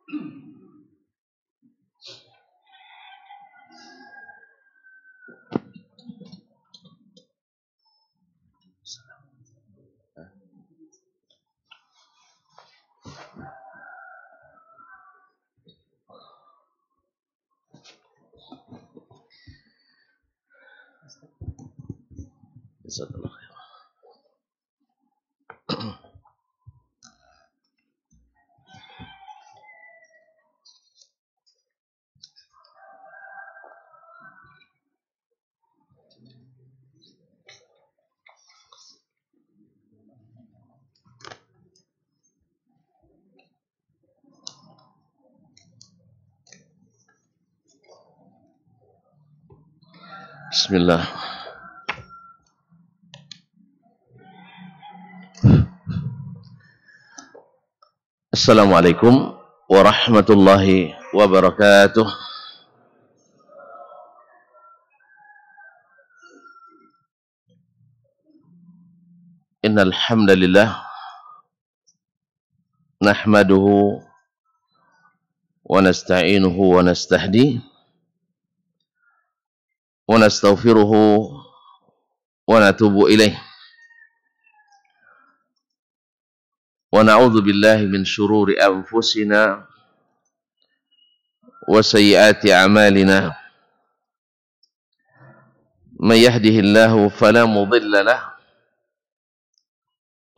Bismillah. Assalamualaikum warahmatullahi wabarakatuh. Innal hamdalillah nahmaduhu wa nasta'inuhu wa nastahdi wa nastaghfiruhu wa natubu ilaih wa na'udzu billahi min syururi anfusina wa sayyiati a'malina may yahdihillahu fala mudilla lahu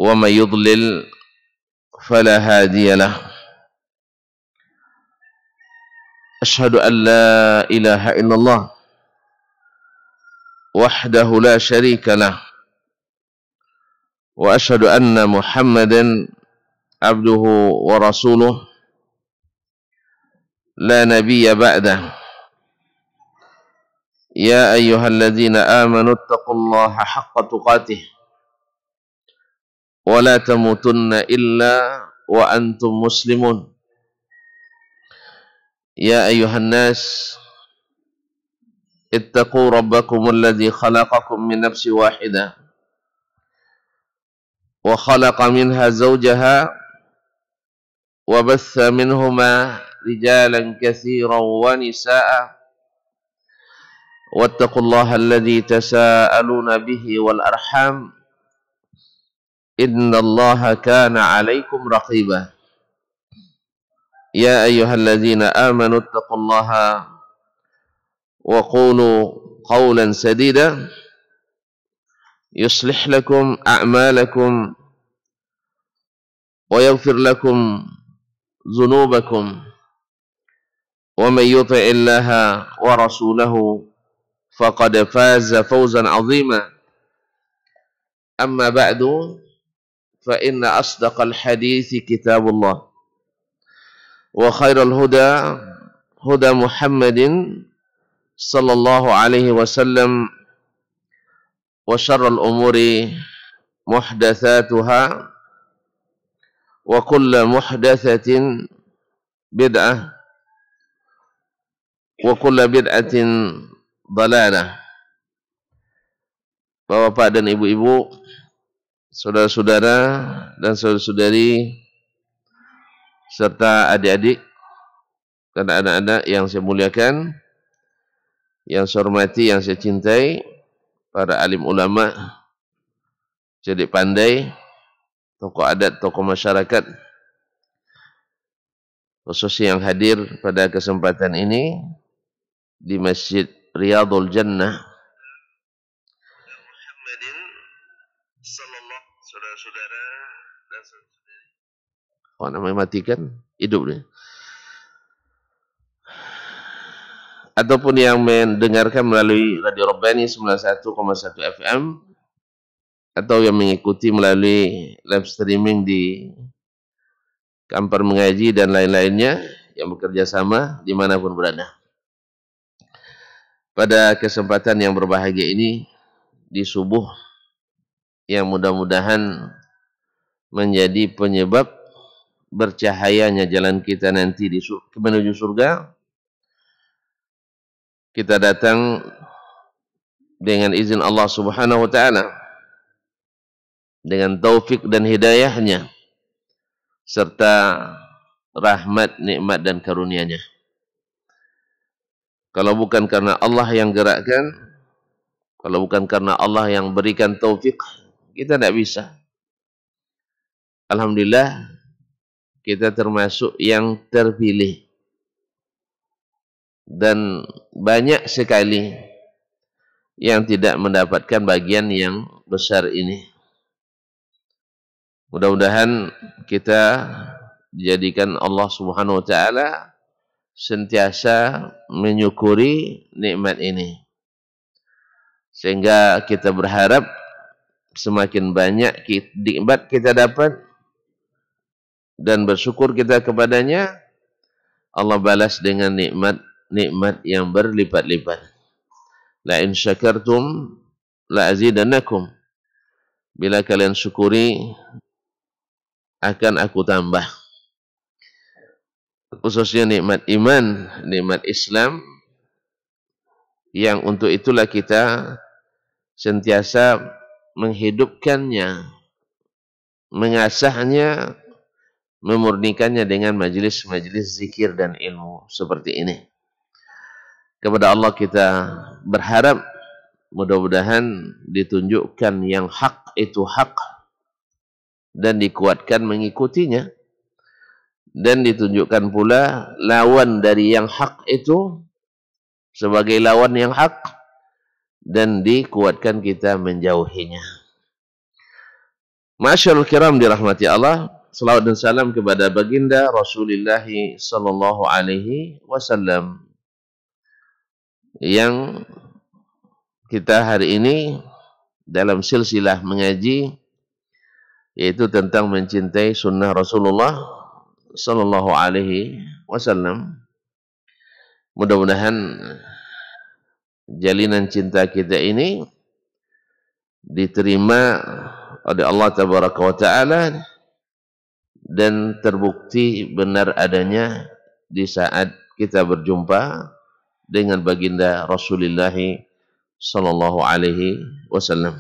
wa may yudlil fala hadiya lahu. Asyhadu an la ilaha illallah wahdahu la syarika lah wa asyhadu anna Muhammadan abduhu wa rasuluh la nabiyya ba'dah. Ya ayyuhalladzina amanu taqullaha haqqa tuqatih wa la tamutunna illa wa antum muslimun. Ya ayyuhan nas ittaqu rabbakum alladhi khalaqakum min nafsin wahidah wa khalaqa minha zawjaha wa batha minhuma rijalan katsiran wa nisaa wattaqullaha alladhi tasaaluna bihi wal arham innallaha kana 'alaykum raqiba. Ya ayyuhalladzina amanu taqullaha wa qulu qawlan sadida yuslih lakum a'malakum wa yaghfir lakum dhunubakum wa may yuti'illaha wa rasulahu faqad faza fawzan 'azima. Amma ba'du fa inna asdaqal hadithi kitabullah wa khairal huda huda Muhammadin sallallahu alaihi wasallam wa syarrul umuri muhdatsatuha wa kullu muhdatsatin bid'ah wa kullu bid'atin dhalalah. Bapak-bapak dan ibu-ibu, saudara-saudara dan saudara-saudari serta adik-adik dan anak-anak yang saya muliakan, yang saya hormati, yang saya cintai, para alim ulama, cerdik pandai, tokoh adat, tokoh masyarakat, khususnya yang hadir pada kesempatan ini di Masjid Riyadhul Jannah. Saudara-saudara dan saudari. Oh, namanya matikan, hidup nih. Ataupun yang mendengarkan melalui Radio Rabbani 91,1 FM atau yang mengikuti melalui live streaming di Kampar Mengaji dan lain-lainnya yang bekerja sama dimanapun berada. Pada kesempatan yang berbahagia ini di subuh yang mudah-mudahan menjadi penyebab bercahayanya jalan kita nanti menuju surga, kita datang dengan izin Allah Subhanahu wa taala, dengan taufik dan hidayahnya serta rahmat, nikmat dan karunia-Nya. Kalau bukan karena Allah yang gerakkan, kalau bukan karena Allah yang berikan taufik, kita tidak bisa. Alhamdulillah, kita termasuk yang terpilih. Dan banyak sekali yang tidak mendapatkan bagian yang besar ini. Mudah-mudahan kita dijadikan Allah Subhanahu wa taala sentiasa menyukuri nikmat ini. Sehingga kita berharap semakin banyak nikmat kita dapat dan bersyukur kita kepadanya, Allah balas dengan nikmat yang berlipat-lipat. La in syakartum la azidannakum. Bila kalian syukuri, akan aku tambah. Khususnya nikmat iman, nikmat Islam, yang untuk itulah kita sentiasa menghidupkannya, mengasahnya, memurnikannya dengan majelis-majelis zikir dan ilmu seperti ini. Kepada Allah kita berharap mudah-mudahan ditunjukkan yang hak itu hak dan dikuatkan mengikutinya, dan ditunjukkan pula lawan dari yang hak itu sebagai lawan yang hak dan dikuatkan kita menjauhinya. Masyaallah kiram dirahmati Allah, salawat dan salam kepada baginda Rasulullah sallallahu alaihi wasallam yang kita hari ini dalam silsilah mengaji yaitu tentang mencintai sunnah Rasulullah sallallahu alaihi wasallam. Mudah-mudahan jalinan cinta kita ini diterima oleh Allah tabaraka wa taala dan terbukti benar adanya di saat kita berjumpa dengan baginda Rasulullah sallallahu alaihi wasallam.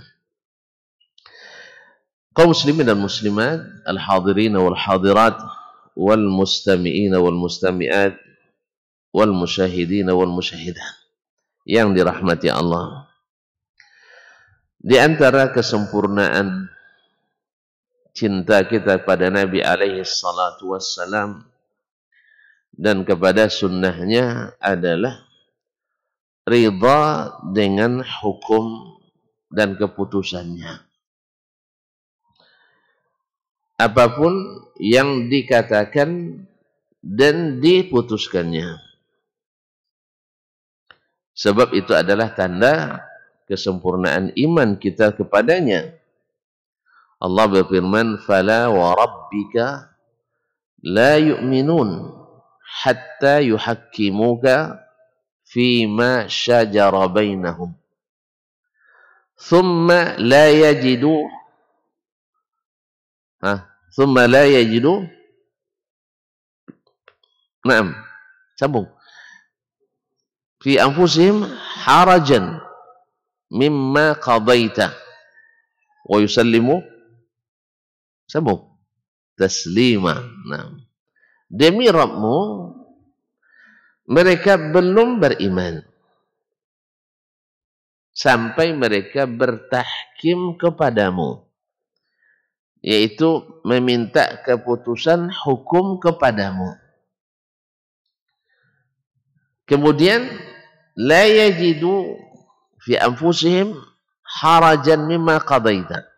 Kaum muslimin dan muslimat, al-hadirin wal hadirat, wal mustami'in wal mustami'at, wal musyahidin wal musyahidat yang dirahmati Allah. Di antara kesempurnaan cinta kita kepada Nabi alaihi salatu wassalam dan kepada sunnahnya adalah ridha dengan hukum dan keputusannya. Apapun yang dikatakan dan diputuskannya. Sebab itu adalah tanda kesempurnaan iman kita kepadanya. Allah berfirman, "Fala wa rabbika la yu'minun hatta yuhakkimuka fima syajara bainahum. Thumma la yajidu Naam, sambung. Fi anfusihim harajan mimma qadaita wa yusallimu sambung taslima. Naam. Demi Rabbmu, mereka belum beriman sampai mereka bertahkim kepadamu, yaitu meminta keputusan hukum kepadamu. Kemudian la yajidu fi anfusihim harajan mimma qadaita.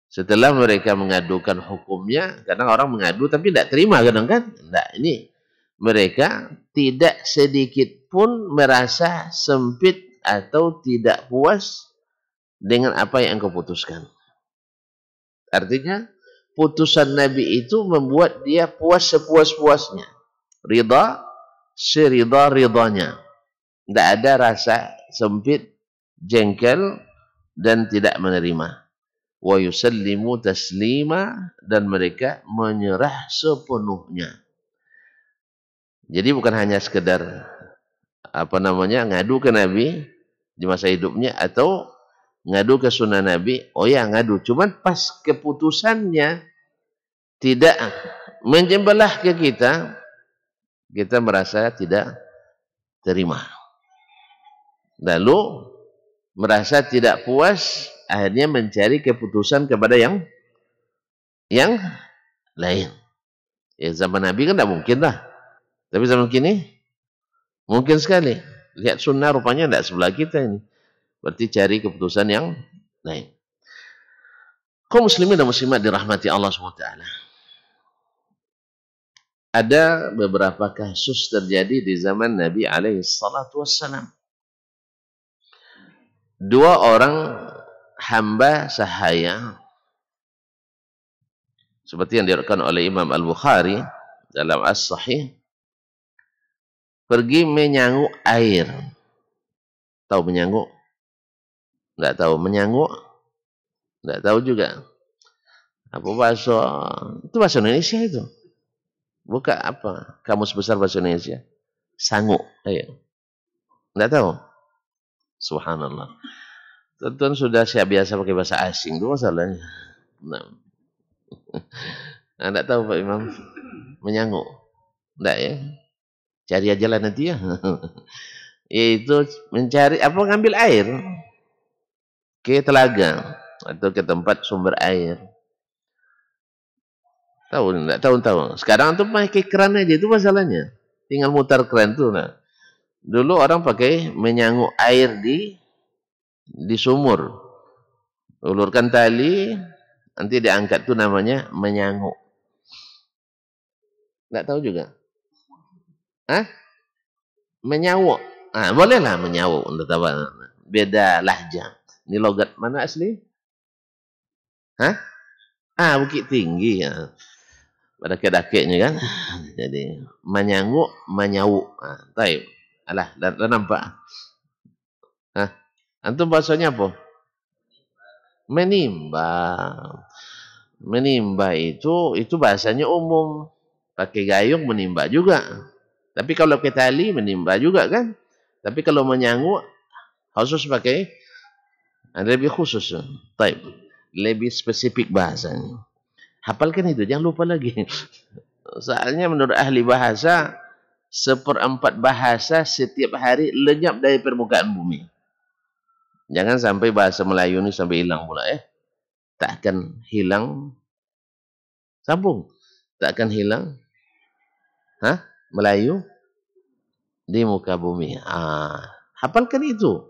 Setelah mereka mengadukan hukumnya, kadang orang mengadu tapi tidak terima kadang kan? Nah, ini mereka tidak sedikit pun merasa sempit atau tidak puas dengan apa yang engkau putuskan. Artinya, putusan Nabi itu membuat dia puas sepuas-puasnya. Ridha serida-ridanya. Tidak ada rasa sempit, jengkel, dan tidak menerima. Wa yusallimu taslima, dan mereka menyerah sepenuhnya. Jadi bukan hanya sekedar ngadu ke Nabi di masa hidupnya atau ngadu ke sunnah Nabi. Oh ya ngadu, cuman pas keputusannya tidak menyembelah ke kita, kita merasa tidak terima. Lalu merasa tidak puas, akhirnya mencari keputusan kepada yang lain. Ya, zaman Nabi kan tidak mungkin lah. Tapi zaman kini mungkin sekali. Lihat sunnah rupanya tidak sebelah kita ini. Berarti cari keputusan yang lain. Kaum muslimin dan muslimat dirahmati Allah SWT. Ada beberapa kasus terjadi di zaman Nabi SAW. Dua orang hamba sahaya, seperti yang diriwayatkan oleh Imam Al-Bukhari dalam As-Sahih, pergi menyanguk air. Tahu menyanguk? Tidak tahu menyanguk? Tidak tahu juga. Apa bahasa? Itu bahasa Indonesia itu. Buka apa? Kamus besar bahasa Indonesia. Sanguk. Ayo. Tidak tahu? Subhanallah. Tentu sudah siap biasa pakai bahasa asing. Itu masalahnya. Nah. Tidak tahu Pak Imam. Menyanguk. Tidak ya? Cari aja lah nanti ya. Yaitu mencari apa? Ngambil air. Ke telaga. Atau ke tempat sumber air. Tahu, enggak tahu. Sekarang tuh pakai keran aja, itu masalahnya. Tinggal mutar keran tuh. Nah. Dulu orang pakai menyanguk air di sumur. Ulurkan tali, nanti diangkat tuh namanya menyanguk. Enggak tahu juga. Hah? Menyawuk. Ah, bolehlah menyawuk. Beda lahjah. Ini logat mana asli? Hah? Ah, Bukit Tinggi ya. Pada kedakeknya kan. Jadi menyanguk, menyawuk. Ah, tahu. Alah, dah nampak. Hah? Antum bahasanya apa? Menimba. Menimba itu bahasanya umum. Pakai gayung menimba juga. Tapi kalau pakai tali menimba juga kan. Tapi kalau menyanguk khusus pakai lebih khusus. Taib. Lebih spesifik bahasanya. Hafalkan itu, jangan lupa lagi. Soalnya menurut ahli bahasa, 1/4 bahasa setiap hari lenyap dari permukaan bumi. Jangan sampai bahasa Melayu ini sampai hilang pula ya. Tak akan hilang. Sambung. Tak akan hilang. Hah? Melayu di muka bumi. Hafalkan itu.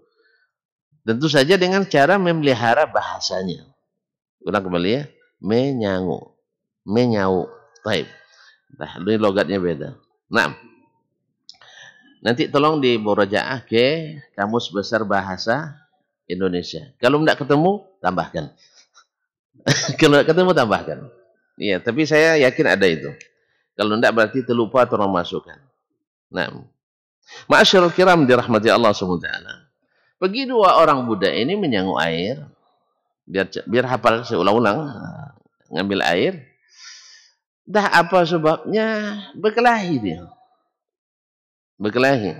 Tentu saja dengan cara memelihara bahasanya. Ulang kembali ya. Menyanguk. Menyawuk. Taib. Nah, ini logatnya beda. Nah. Nanti tolong di murojaah ke Kamus Besar Bahasa Indonesia. Kalau tidak ketemu, tambahkan. Kalau tidak ketemu, tambahkan. Iya, tapi saya yakin ada itu. Kalau tidak berarti terlupa atau orang masukkan. Nah. Ma'asyarul kiram dirahmati Allah SWT. Pergi dua orang Buddha ini menyanguk air. Biar hafal, saya ulang-ulang. Ngambil air. Dah apa sebabnya? Berkelahi dia. Berkelahi.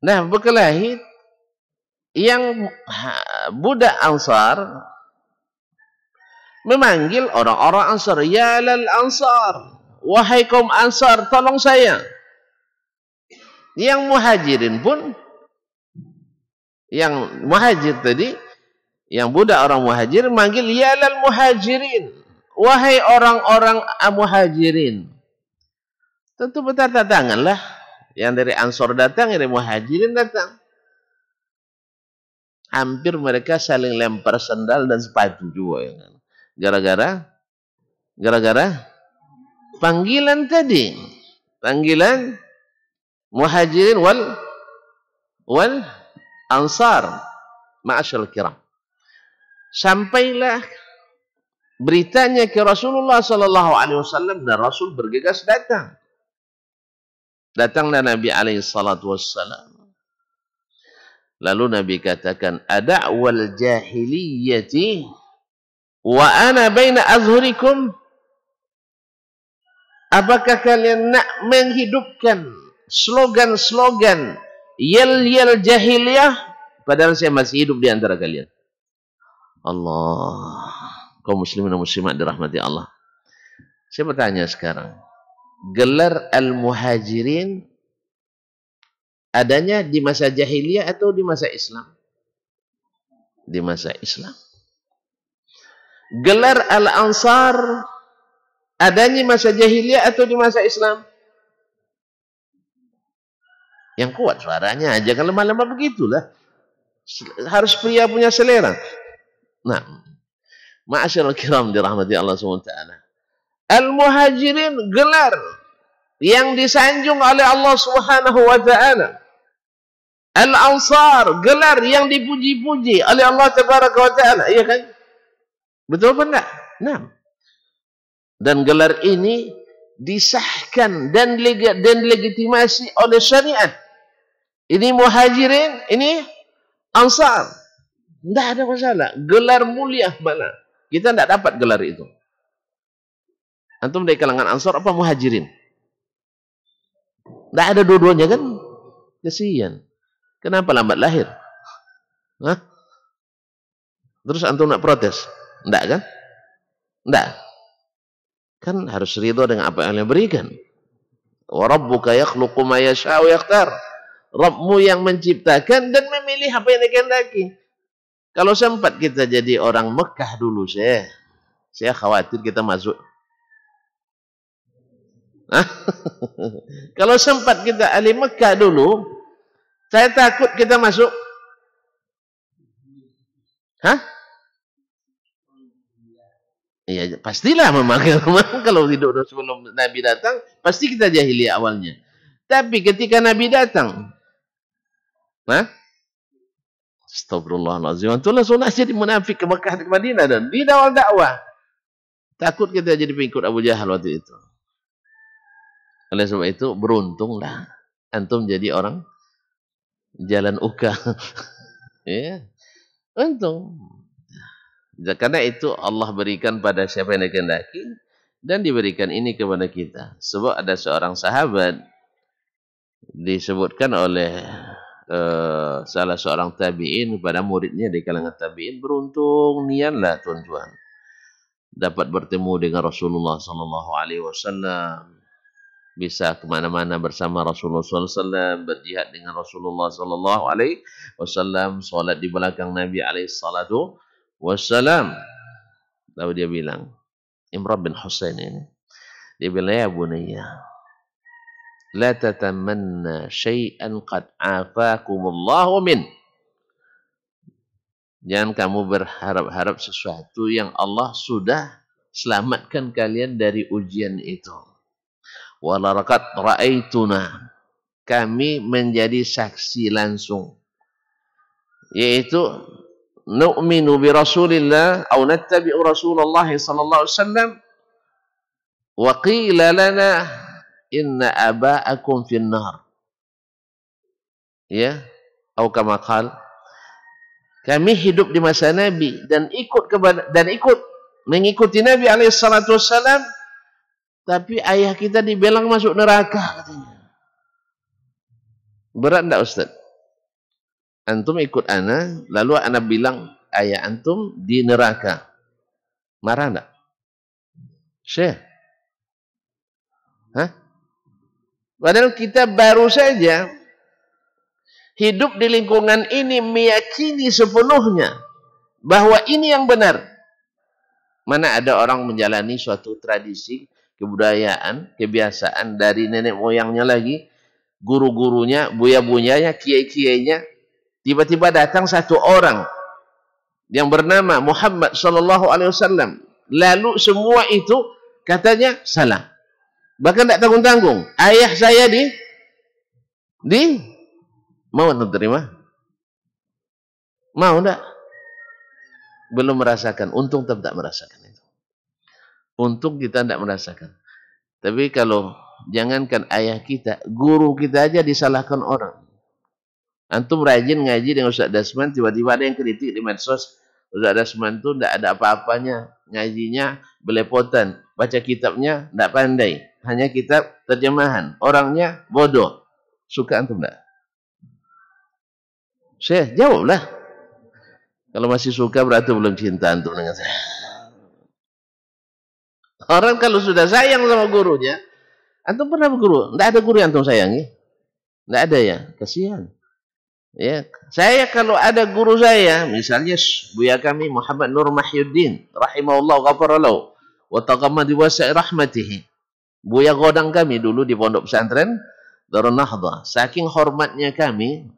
Nah, berkelahi. Yang budak Ansar memanggil orang-orang Ansar. Ya lal Ansar. Wahai kaum Ansar, tolong saya. Yang muhajirin pun, yang muhajir tadi, yang budak orang muhajir manggil ya lal muhajirin. Wahai orang-orang muhajirin. Tentu bertata tangan lah. Yang dari Ansor datang, yang dari muhajirin datang. Hampir mereka saling lempar sandal dan sepatu juga. Gara-gara panggilan tadi. Panggilan muhajirin wal ansar. Ma'asyarul kiram. Sampailah beritanya ke Rasulullah SAW dan Rasul bergegas datang. Datanglah Nabi SAW. Lalu Nabi katakan, ada'wal jahiliyati wa ana baina azhurikum. Apakah kalian nak menghidupkan slogan-slogan yel-yel jahiliyah padahal saya masih hidup di antara kalian? Allah. Kaum muslimin dan muslimat dirahmati Allah. Saya bertanya sekarang, gelar Al-Muhajirin adanya di masa jahiliyah atau di masa Islam? Di masa Islam. Gelar Al-Ansar adanya masa jahiliyah atau di masa Islam? Yang kuat suaranya, jangan lemah-lemah begitulah. Harus pria punya selera. Nah, ma'asyiral kiram dirahmati Allah SWT. Al-Muhajirin gelar yang disanjung oleh Allah Subhanahu wa taala. Al-Ansar gelar yang dipuji-puji oleh Allah Tabaraka wa taala, iya kan? Betul apa enggak? Nah. Dan gelar ini disahkan dan legitimasi oleh syariat. Ini Muhajirin, ini Ansar. Tidak ada masalah. Gelar mulia mana? Kita tidak dapat gelar itu. Antum dari kalangan Ansar apa Muhajirin? Tidak ada dua-duanya kan? Kesian. Kenapa lambat lahir? Hah? Terus antum nak protes? Tidak kan? Tidak. Kan harus ridho dengan apa yang Allah berikan. Wa rabbuka yakhluqu ma yasha'u yakhtar. Rabbmu yang menciptakan dan memilih apa yang dikehendaki. Kalau sempat kita jadi orang Mekah dulu, saya khawatir kita masuk. Kalau sempat kita ahli Mekah dulu, saya takut kita masuk. Hah? Iya, pastilah memang kalau hidup sebelum Nabi datang, pasti kita jahiliyah awalnya. Tapi ketika Nabi datang, astagfirullahaladzim, itulah sunnah jadi munafik ke Mekah ke Madinah dan di awal dakwah. Takut kita jadi pengikut Abu Jahal waktu itu. Oleh sebab itu beruntunglah antum jadi orang jalan uka. Ya, untung. Karena itu Allah berikan pada siapa yang dikehendaki dan diberikan ini kepada kita. Sebab ada seorang sahabat disebutkan oleh salah seorang tabi'in kepada muridnya di kalangan tabi'in, beruntung nianlah tuan-tuan dapat bertemu dengan Rasulullah SAW, bisa kemana-mana bersama Rasulullah SAW, berjihad dengan Rasulullah SAW, solat di belakang Nabi SAW. Lalu dia bilang, Imran bin Husain ini, dia bilang, ya bunayya, la tatamanna syai'an qad afakumullahu min. Jangan kamu berharap-harap sesuatu yang Allah sudah selamatkan kalian dari ujian itu. Walaqad ra'aituna, kami menjadi saksi langsung, yaitu nu'minu bi Rasulillah atau nattabi'u Rasulullah sallallahu alaihi wasallam wa qila lana inna aba'akum fin nar. Ya, atau kama qala, kami hidup di masa Nabi dan ikut mengikuti Nabi alaihi salatu wasallam, tapi ayah kita dibilang masuk neraka katanya. Berat enggak Ustaz? Antum ikut ana, lalu ana bilang ayah antum di neraka. Marah enggak? Syekh. Hah? Padahal kita baru saja hidup di lingkungan ini meyakini sepenuhnya bahwa ini yang benar. Mana ada orang menjalani suatu tradisi, kebudayaan, kebiasaan dari nenek moyangnya lagi, guru-gurunya, buya-buyanya, kiai-kiainya, tiba-tiba datang satu orang yang bernama Muhammad sallallahu alaihi wasallam. Lalu semua itu katanya salah. Bahkan tidak tanggung-tanggung. Ayah saya mau terima? Mau enggak? Belum merasakan. Untung tidak merasakan itu. Untung kita tidak merasakan. Tapi kalau jangankan ayah kita, guru kita aja disalahkan orang. Antum rajin ngaji dengan Ustaz Dasman, tiba-tiba ada yang kritik di medsos. Ustaz Dasman itu tidak ada apa-apanya. Ngajinya belepotan. Baca kitabnya tidak pandai. Hanya kitab terjemahan. Orangnya bodoh. Suka antum tidak? Saya jawablah. Kalau masih suka berarti belum cinta antum dengan saya. Orang kalau sudah sayang sama gurunya, antum pernah berguru? Tidak ada guru yang antum sayangi? Tidak ada ya? Kasihan. Ya, saya kalau ada guru saya, misalnya buya kami Muhammad Nur Mahyuddin, rahimahullah ghafarallahu, wa taqammad wasi' rahmatihi. Buya godang kami dulu di pondok pesantren Darun Nahdhah. Saking hormatnya kami,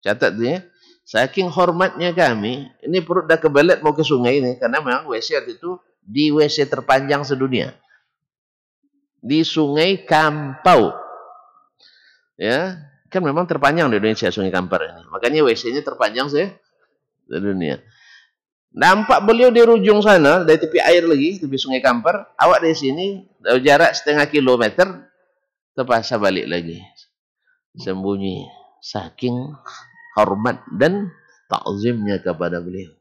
catat dia, saking hormatnya kami, ini perut dah kebelet mau ke sungai ini, karena memang WC itu di WC terpanjang sedunia. Di Sungai Kampau. Ya, kan memang terpanjang di Indonesia Sungai Kampar ini. Makanya WC-nya terpanjang sedunia. Nampak beliau di ujung sana, dari tepi air lagi, tepi Sungai Kampar. Awak dari sini, jarak setengah kilometer, terpaksa balik lagi. Sembunyi. Saking hormat dan takzimnya kepada beliau.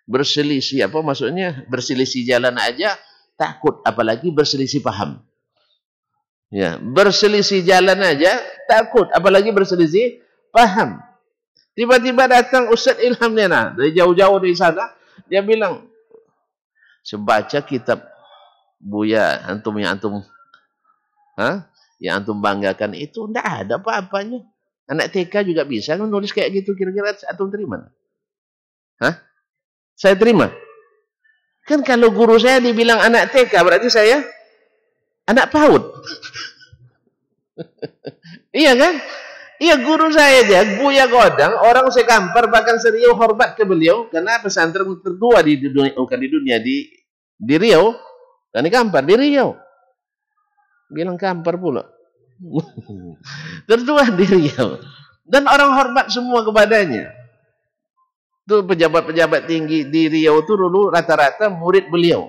Berselisih, apa maksudnya? Berselisih jalan aja, takut. Apalagi berselisih paham. Ya, berselisih jalan aja, takut. Apalagi berselisih paham. Tiba-tiba datang Ustaz Ilham Nena dari jauh-jauh dari sana, dia bilang, "Sebaca kitab Buya antum yang antum banggakan itu tidak ada apa-apanya. Anak TK juga bisa menulis kayak gitu, kira-kira antum terima?" Saya terima. Kan kalau guru saya dibilang anak TK, berarti saya anak PAUD. Iya kan? Iya, guru saya aja, Buya Godang, orang sekampar, bahkan serius hormat ke beliau, karena pesantren tertua di dunia, bukan di dunia, di Riau, kan di Kampar, di Riau. Bilang Kampar pula. Tertua di Riau. Dan orang hormat semua kepadanya. Itu pejabat-pejabat tinggi di Riau itu dulu rata-rata murid beliau.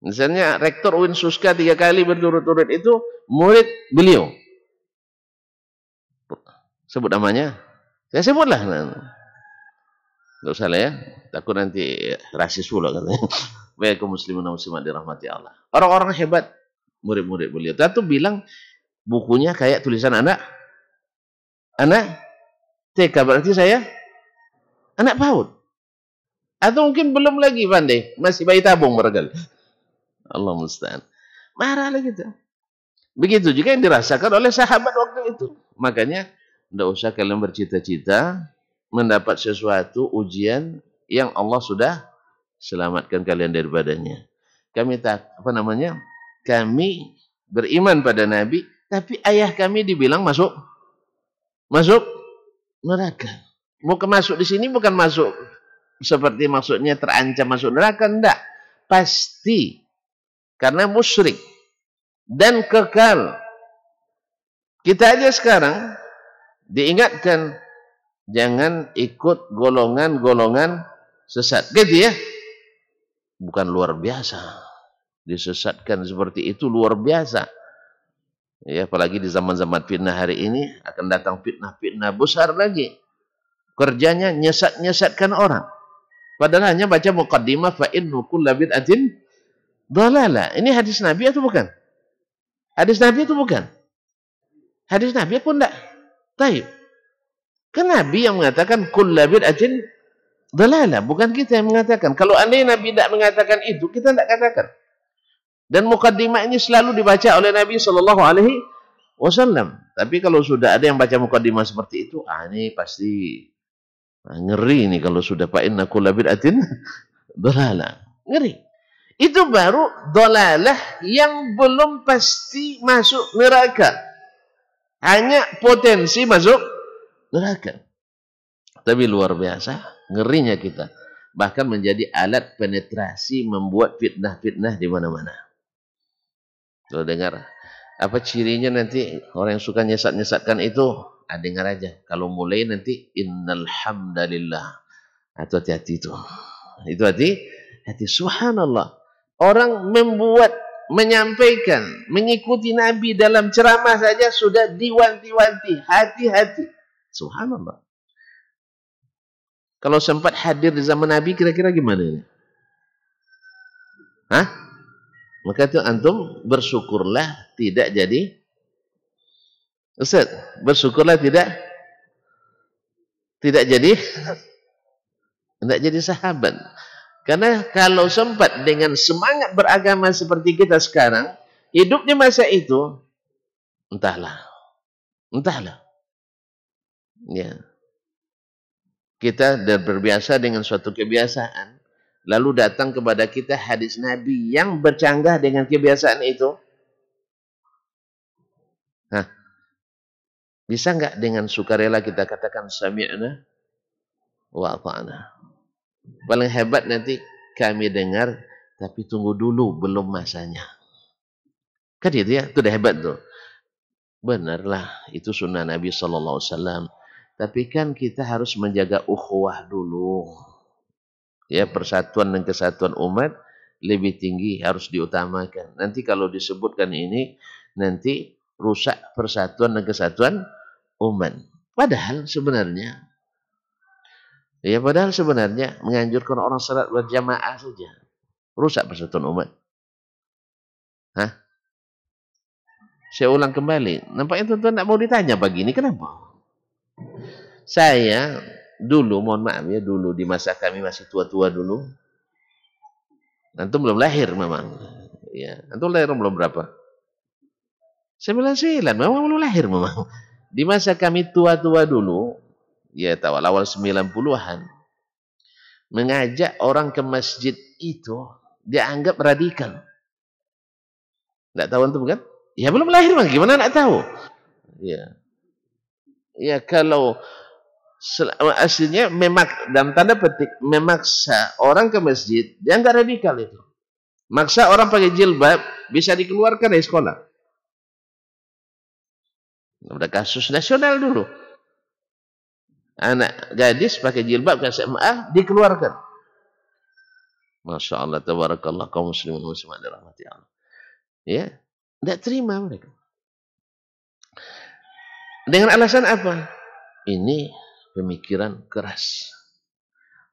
Misalnya Rektor UIN Suska 3 kali berturut-turut itu murid beliau. Sebut namanya? Saya sebutlah. Enggak usah lah ya. Takut nanti rasis pula katanya. Baik kaum muslimin dan muslimat dirahmati Allah. Orang-orang hebat murid-murid beliau. Tentu bilang bukunya kayak tulisan anak TK, berarti saya anak PAUD. Atau mungkin belum lagi pandai, masih bayi tabung barangkali. Allah musta'an. Marah lah gitu. Begitu juga yang dirasakan oleh sahabat waktu itu. Makanya tidak usah kalian bercita-cita mendapat sesuatu ujian yang Allah sudah selamatkan kalian daripadanya. Kami kami beriman pada Nabi, tapi ayah kami dibilang masuk neraka. Mau masuk di sini bukan masuk seperti maksudnya terancam masuk neraka, enggak. Pasti karena musyrik dan kekal. Kita aja sekarang diingatkan jangan ikut golongan-golongan sesat. Gitu ya. Bukan luar biasa. Disesatkan seperti itu luar biasa. Ya, apalagi di zaman-zaman fitnah hari ini akan datang fitnah-fitnah besar lagi. Kerjanya nyesat-nyesatkan orang. Padahal hanya baca muqaddimah fa innu kulla bid'atin dhalalah. Ini hadis Nabi atau bukan? Hadis Nabi atau bukan? Hadis Nabi pun enggak. Baik. Kan Nabi yang mengatakan kulla bid'atin dhalalah, bukan kita yang mengatakan. Kalau andai Nabi tidak mengatakan itu, kita tidak katakan. Dan mukaddimah ini selalu dibaca oleh Nabi SAW. Tapi kalau sudah ada yang baca mukaddimah seperti itu, ini pasti ngeri nih kalau sudah fa inna kulla bid'atin dhalalah. Ngeri. Itu baru dhalalah yang belum pasti masuk neraka. Hanya potensi masuk neraka. Tapi luar biasa, ngerinya kita. Bahkan menjadi alat penetrasi membuat fitnah-fitnah di mana-mana. Kalau dengar, apa cirinya nanti orang yang suka nyesat-nyesatkan itu, dengar aja. Kalau mulai nanti, innal hamdalillah. Atau hati-hati itu. Itu hati. Subhanallah. Orang menyampaikan, mengikuti Nabi dalam ceramah saja sudah diwanti-wanti. Hati-hati. Subhanallah. Kalau sempat hadir di zaman Nabi, kira-kira gimana ini? Maka itu antum bersyukurlah tidak jadi Ustaz, bersyukurlah tidak jadi sahabat. Karena kalau sempat dengan semangat beragama seperti kita sekarang, hidupnya masa itu, entahlah. Ya. Kita berbiasa dengan suatu kebiasaan, lalu datang kepada kita hadis Nabi yang bercanggah dengan kebiasaan itu. Nah, bisa nggak dengan sukarela kita katakan sami'na wa ata'na? Paling hebat nanti kami dengar, tapi tunggu dulu, belum masanya. Kan itu ya, itu udah hebat tuh. Benarlah, itu sunnah Nabi SAW. Tapi kan kita harus menjaga ukhuwah dulu. Ya, persatuan dan kesatuan umat lebih tinggi, harus diutamakan. Nanti kalau disebutkan ini, nanti rusak persatuan dan kesatuan umat. Padahal sebenarnya menganjurkan orang salat berjamaah saja rusak persatuan umat. Hah? Saya ulang kembali. Nampaknya tuan-tuan tidak mau ditanya pagi ini. Kenapa? Saya dulu, mohon maaf ya, dulu di masa kami masih tua-tua dulu. Antum belum lahir memang. Ya, antum lahir belum berapa? 99, memang belum lahir memang. Di masa kami tua-tua dulu, ya awal 90-an, mengajak orang ke masjid itu dianggap radikal. Tidak tahu antum kan? Ya belum lahir memang, gimana tidak tahu? Ya. Ya kalau aslinya dalam tanda petik memaksa orang ke masjid, dia enggak radikal itu. Maksa orang pakai jilbab bisa dikeluarkan dari sekolah. Ada kasus nasional dulu. Anak gadis pakai jilbab ke SMA dikeluarkan. Masya Allah, tabarakallah, kaum muslimin muslimat dirahmati Allah. Ya, tidak terima mereka. Dengan alasan apa? Ini pemikiran keras.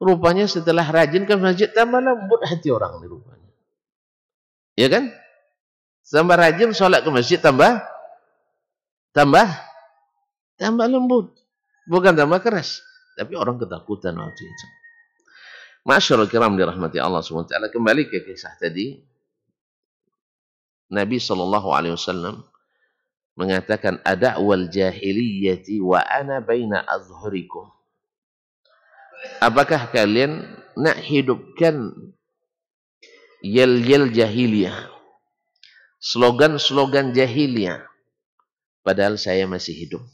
Rupanya setelah rajin ke masjid tambah lembut hati orang ini rupanya. Ya kan? Tambah rajin sholat ke masjid tambah lembut. Bukan tambah keras. Tapi orang ketakutan waktu itu. Masyaallah kiram dirahmati Allah SWT. Kembali ke kisah tadi. Nabi SAW mengatakan ada'wal jahiliyati wa ana baina azhurikum. Apakah kalian nak hidupkan yel-yel jahiliyah, slogan-slogan jahiliyah, padahal saya masih hidup?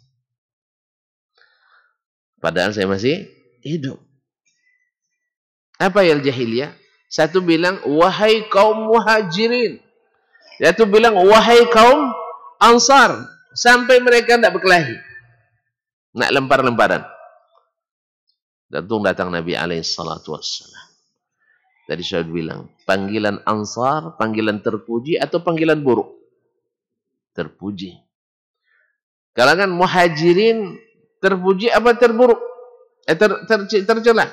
Apa yel jahiliyah? Satu bilang wahai kaum muhajirin, satu bilang wahai kaum ansar, sampai mereka tidak berkelahi, nak lempar-lemparan. Datang Nabi alaihissalatu wassalam. Tadi saya bilang, panggilan ansar, panggilan terpuji atau panggilan buruk? Terpuji. Kalangan muhajirin terpuji apa terburuk? Tercela.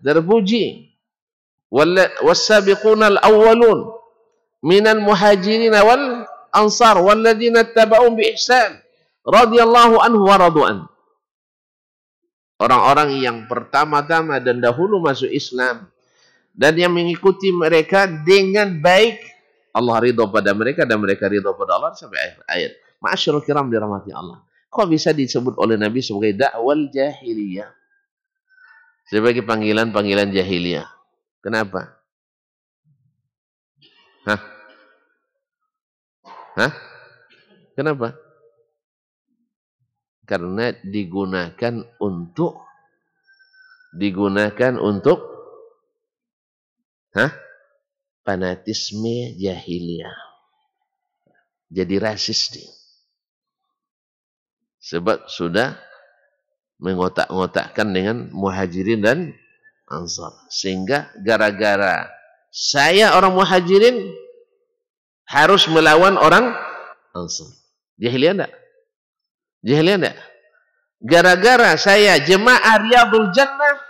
Terpuji. Wassabiquna al-awwalun minal muhajirin wal ansar walladzina ittaba'um bi ihsan radhiyallahu anhu wa radu'an. Orang-orang yang pertama-tama dan dahulu masuk Islam dan yang mengikuti mereka dengan baik, Allah ridha pada mereka dan mereka ridha pada Allah, sampai akhir ayat. Ma'asyiral kiram dirahmati Allah. Kok bisa disebut oleh Nabi sebagai dakwal jahiliyah? Sebagai panggilan-panggilan jahiliyah. Kenapa? Kenapa? Karena digunakan untuk fanatisme jahiliyah. Jadi rasis dia. Sebab sudah mengotak-ngotakkan dengan muhajirin dan ansar. Sehingga gara-gara saya orang muhajirin harus melawan orang ansar. Jahiliyah enggak? Gara-gara saya jemaah Riyadul Jannah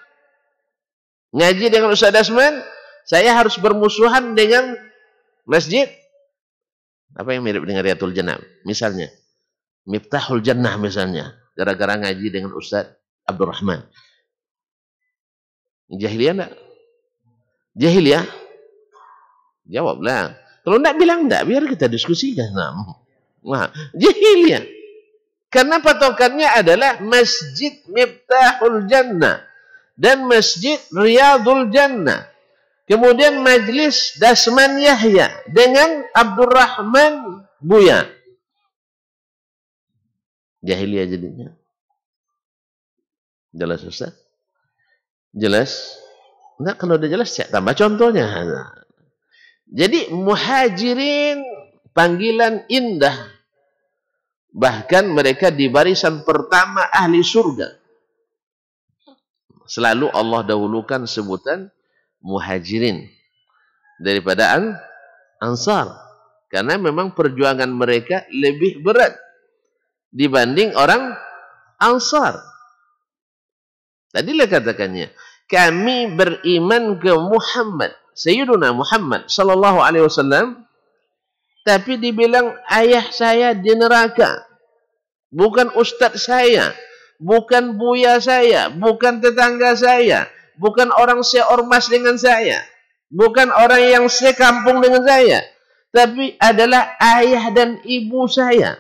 ngaji dengan Ustaz Dasman, saya harus bermusuhan dengan masjid. Apa yang mirip dengan Riyadul Jannah? Misalnya, Miftahul Jannah misalnya. Gara-gara ngaji dengan Ustaz Abdurrahman. Jahiliyah enggak? Jahiliyah? Jawablah. Kalau enggak bilang enggak, biar kita diskusikan. Nah, jahiliyah. Karena patokannya adalah Masjid Miftahul Jannah dan Masjid Riyadul Jannah. Kemudian Majlis Dasman Yahya dengan Abdurrahman Buya. Jahiliyah jadinya. Jelas Ustaz? Jelas? Enggak, kalau udah jelas saya tambah contohnya. Jadi muhajirin panggilan indah. Bahkan mereka di barisan pertama ahli surga. Selalu Allah dahulukan sebutan muhajirin daripada ansar. Karena memang perjuangan mereka lebih berat dibanding orang ansar. Tadilah katakannya, kami beriman ke Muhammad, Sayyiduna Muhammad sallallahu alaihi wasallam, tapi dibilang ayah saya di neraka, bukan ustadz saya, bukan buya saya, bukan tetangga saya, bukan orang seormas dengan saya, bukan orang yang sekampung dengan saya, tapi adalah ayah dan ibu saya.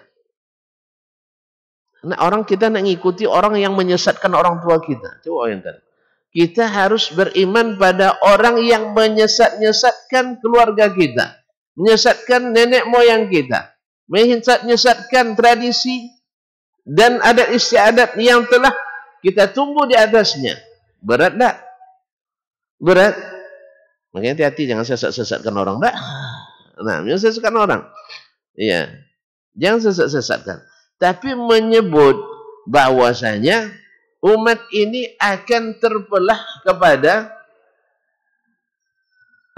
Nah, orang kita nak ngikuti orang yang menyesatkan orang tua kita. Coba bayangkan. Kita harus beriman pada orang yang menyesatkan keluarga kita, menyesatkan nenek moyang kita, menyesatkan tradisi dan adat istiadat yang telah kita tumbuh di atasnya. Berat tak? Berat. Makanya hati-hati, jangan sesat-sesatkan orang. Tak? Nah, menyesatkan orang. Iya. Jangan sesat-sesatkan. Tapi menyebut bahwasanya umat ini akan terbelah kepada,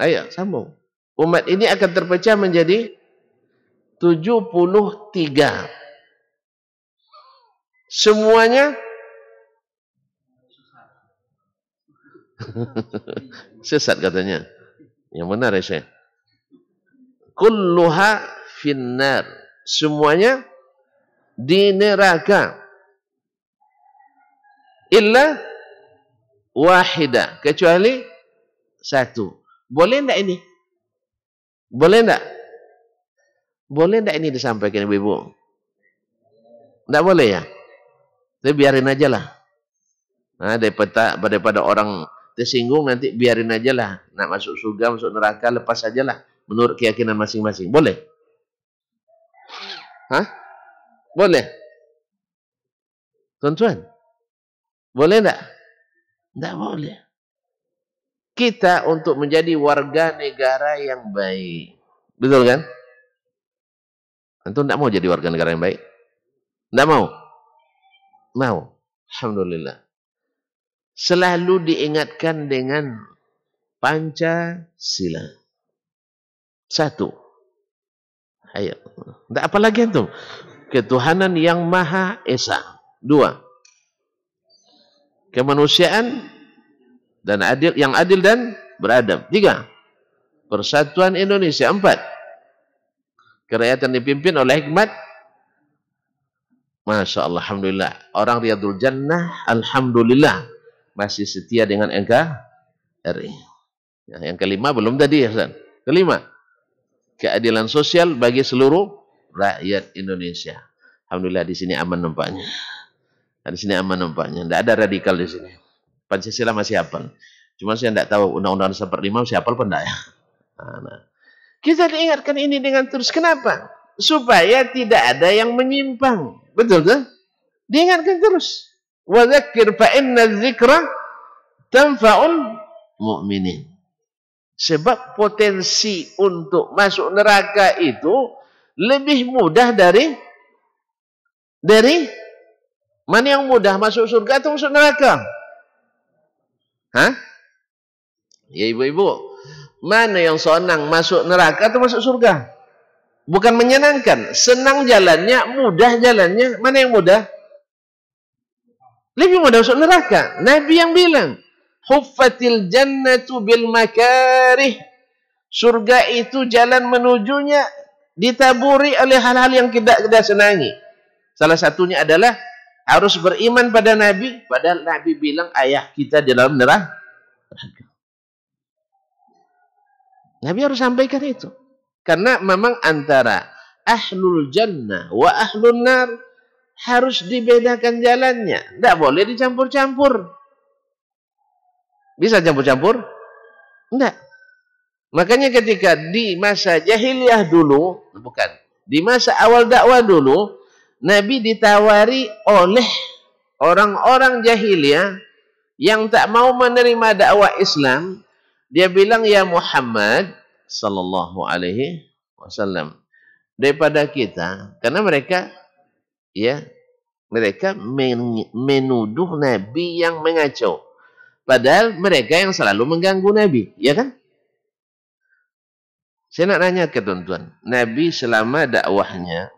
ayo sambung, umat ini akan terpecah menjadi 73. Semuanya sesat katanya. Yang benar ya Syekh. Kulluha finnar. Semuanya di neraka. Illa wahida, kecuali satu. Boleh enggak ini? Boleh enggak? Boleh enggak ini disampaikan ibu-ibu? Enggak boleh ya? Tapi biarin aja lah. Nah, daripada orang tersinggung, nanti biarin aja lah. Nak masuk surga, masuk neraka, lepas aja lah. Menurut keyakinan masing-masing. Boleh? Hah? Boleh? Tuan-tuan? Boleh enggak? Enggak boleh. Kita untuk menjadi warga negara yang baik. Betul kan? Antum enggak mau jadi warga negara yang baik? Enggak mau? Mau. Alhamdulillah. Selalu diingatkan dengan Pancasila. Satu. Ayo. Enggak apa lagi antum? Ketuhanan yang Maha Esa. 2. Kemanusiaan dan adil, yang adil dan beradab. 3. Persatuan Indonesia. 4. Kerakyatan dipimpin oleh hikmat. Masya Allah, alhamdulillah. Orang Riyadul Jannah, alhamdulillah, masih setia dengan NKRI. Ya, yang kelima belum tadi ya Ustaz. Kelima, keadilan sosial bagi seluruh rakyat Indonesia. Alhamdulillah di sini aman nampaknya. Di sini aman nampaknya. Tidak ada radikal di sini. Pancasila masih hafal. Cuma saya tidak tahu Undang-Undang 45 masih hafal pun tidak ya. Nah. Kita diingatkan ini dengan terus. Kenapa? Supaya tidak ada yang menyimpang. Betul kan? Diingatkan terus. Wa dzakir fa inna dzikra tanfa'ul mu'minin. Sebab potensi untuk masuk neraka itu lebih mudah dari mana yang mudah, masuk surga atau masuk neraka? Hah? Ya ibu-ibu, mana yang senang, masuk neraka atau masuk surga? Bukan menyenangkan, senang jalannya, mudah jalannya. Mana yang mudah? Lebih mudah masuk neraka. Nabi yang bilang, huffatil jannatu bil makarih. Surga itu jalan menujunya ditaburi oleh hal-hal yang tidak kita senangi. Salah satunya adalah harus beriman pada Nabi. Padahal Nabi bilang ayah kita di dalam neraka. Nabi harus sampaikan itu. Karena memang antara ahlul jannah wa ahlun nar harus dibedakan jalannya. Tidak boleh dicampur-campur. Bisa campur-campur? Tidak. Makanya ketika di masa jahiliyah dulu, bukan, di masa awal dakwah dulu, Nabi ditawari oleh orang-orang jahiliyah yang tak mau menerima dakwah Islam. Dia bilang, ya Muhammad sallallahu alaihi wasallam, daripada kita, karena mereka menuduh Nabi yang mengacau. Padahal mereka yang selalu mengganggu Nabi, ya kan? Saya nak nanya ke tuan-tuan, Nabi selama dakwahnya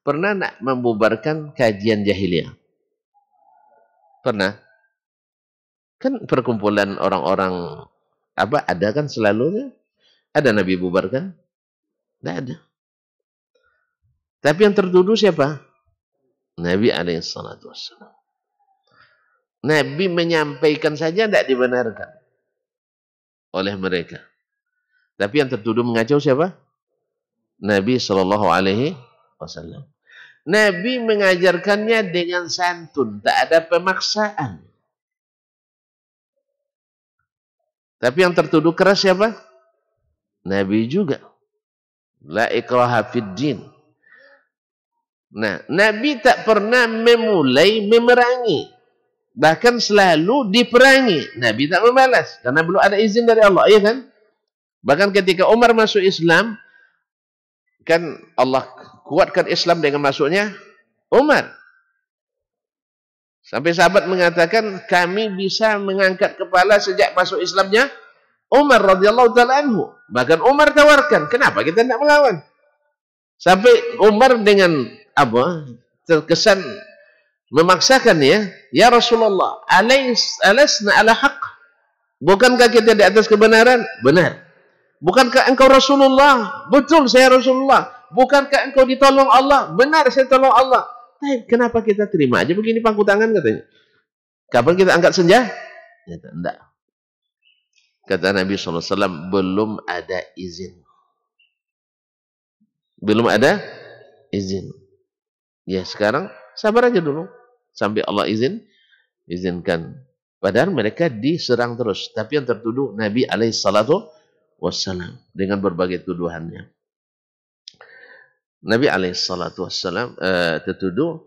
pernah nak membubarkan kajian jahiliyah? Pernah? Kan perkumpulan orang-orang ada kan selalu? Ada Nabi bubarkan? Tidak ada. Tapi yang tertuduh siapa? Nabi alaihissalatu wassalam. Nabi menyampaikan saja tidak dibenarkan oleh mereka. Tapi yang tertuduh mengacau siapa? Nabi sallallahu alaihi wasallam. Nabi mengajarkannya dengan santun, tak ada pemaksaan. Tapi yang tertuduh keras siapa? Nabi juga. La ikraha fid din. Nah, Nabi tak pernah memulai memerangi. Bahkan selalu diperangi. Nabi tak membalas. Karena belum ada izin dari Allah. Iya kan? Bahkan ketika Umar masuk Islam, kan Allah kuatkan Islam dengan masuknya Umar. Sampai sahabat mengatakan, kami bisa mengangkat kepala sejak masuk Islamnya Umar radhiyallahu ta'ala anhu. Bahkan Umar tawarkan, kenapa kita tidak melawan? Sampai Umar dengan terkesan memaksakan, ya Rasulullah, alasna ala haq? Bukankah kita di atas kebenaran? Benar. Bukankah engkau Rasulullah? Betul, saya Rasulullah. Bukankah engkau ditolong Allah? Benar, saya tolong Allah. Kenapa kita terima aja begini pangku tangan, katanya? Kapan kita angkat senjata? Tidak. Kata Nabi SAW, belum ada izin. Belum ada izin. Ya, sekarang sabar aja dulu sampai Allah izinkan. Padahal mereka diserang terus. Tapi yang tertuduh Nabi alaihissalatu wassalam dengan berbagai tuduhannya. Nabi alaihissalatu wassalam tertuduh.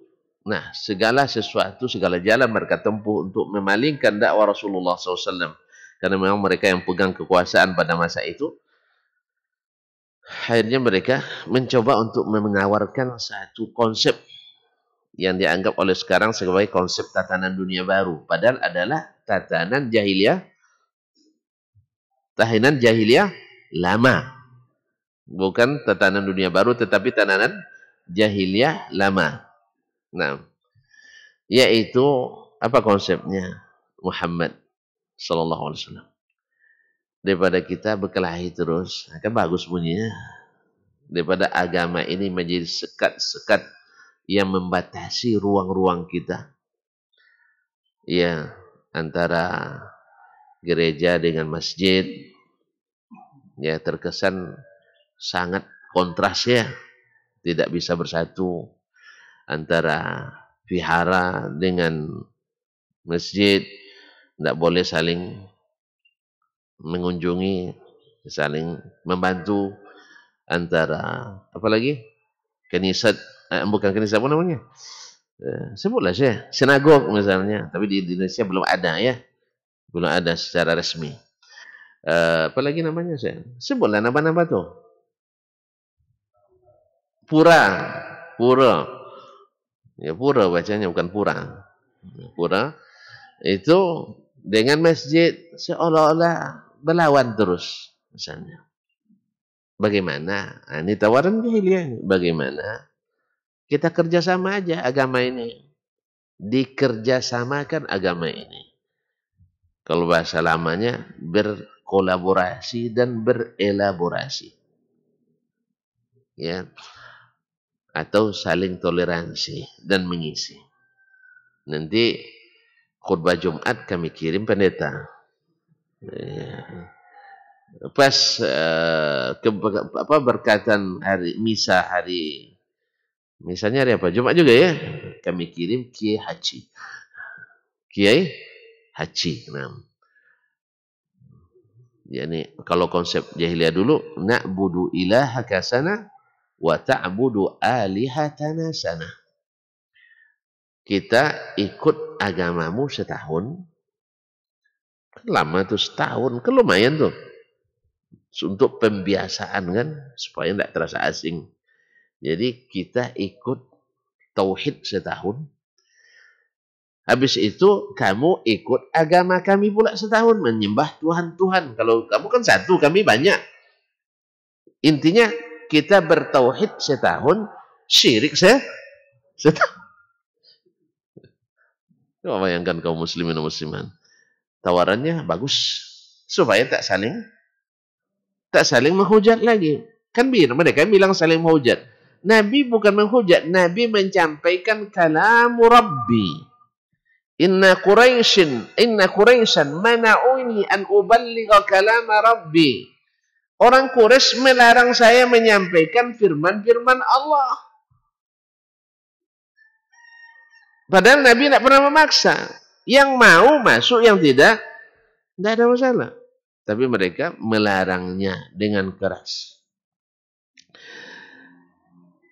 Nah, segala sesuatu, segala jalan mereka tempuh untuk memalingkan dakwah Rasulullah SAW. Karena memang mereka yang pegang kekuasaan pada masa itu. Akhirnya mereka mencoba untuk menawarkan satu konsep yang dianggap oleh sekarang sebagai konsep tatanan dunia baru. Padahal adalah tatanan jahiliyah lama. Bukan tatanan dunia baru, tetapi tatanan jahiliyah lama. Nah, yaitu apa konsepnya? Muhammad sallallahu alaihi wasallam. Daripada kita berkelahi terus, kan bagus bunyinya. Daripada agama ini menjadi sekat-sekat yang membatasi ruang-ruang kita. Ya, antara gereja dengan masjid, ya terkesan sangat kontras ya. Tidak bisa bersatu. Antara vihara dengan masjid, tidak boleh saling mengunjungi, saling membantu. Antara apa lagi? Bukan kanisat, apa namanya? Sebutlah saya, sinagog misalnya, tapi di Indonesia belum ada ya. Belum ada secara resmi. Apa lagi namanya saya? Sebutlah nama-nama tuh. Pura. Ya, pura bacanya, bukan pura. Pura itu dengan masjid seolah-olah berlawan terus misalnya. Bagaimana? Nah, ini tawaran jahiliyah. Bagaimana kita kerjasama aja agama ini, dikerjasamakan agama ini. Kalau bahasa lamanya berkolaborasi dan berelaborasi, ya, atau saling toleransi dan mengisi. Nanti khutbah Jumat kami kirim pendeta. Pas berkatan hari misa hari, misalnya hari apa? Jumat juga ya. Kami kirim Kiai Haji. Kiai Haji. Nah, yani kalau konsep jahiliyah dulu, na'budu ilahaka sana wa ta'budu alihatana sana. Kita ikut agamamu setahun. Lama tuh setahun, kan lumayan tuh. Untuk pembiasaan kan, supaya tidak terasa asing. Jadi kita ikut tauhid setahun. Habis itu kamu ikut agama kami pula setahun, menyembah Tuhan-Tuhan. Kalau kamu kan satu, kami banyak. Intinya kita bertauhid setahun, syirik setahun. Coba bayangkan kaum muslimin dan musliman. Tawarannya bagus supaya tak saling menghujat lagi. Kan mereka bilang saling menghujat. Nabi bukan menghujat, Nabi menyampaikan kalamu Rabbi. Inna Quraisyan mana'uni an uballigha kalama Rabbi. Orang Quraisy melarang saya menyampaikan firman-firman Allah. Padahal Nabi tidak pernah memaksa. Yang mau masuk, yang tidak ada masalah. Tapi mereka melarangnya dengan keras.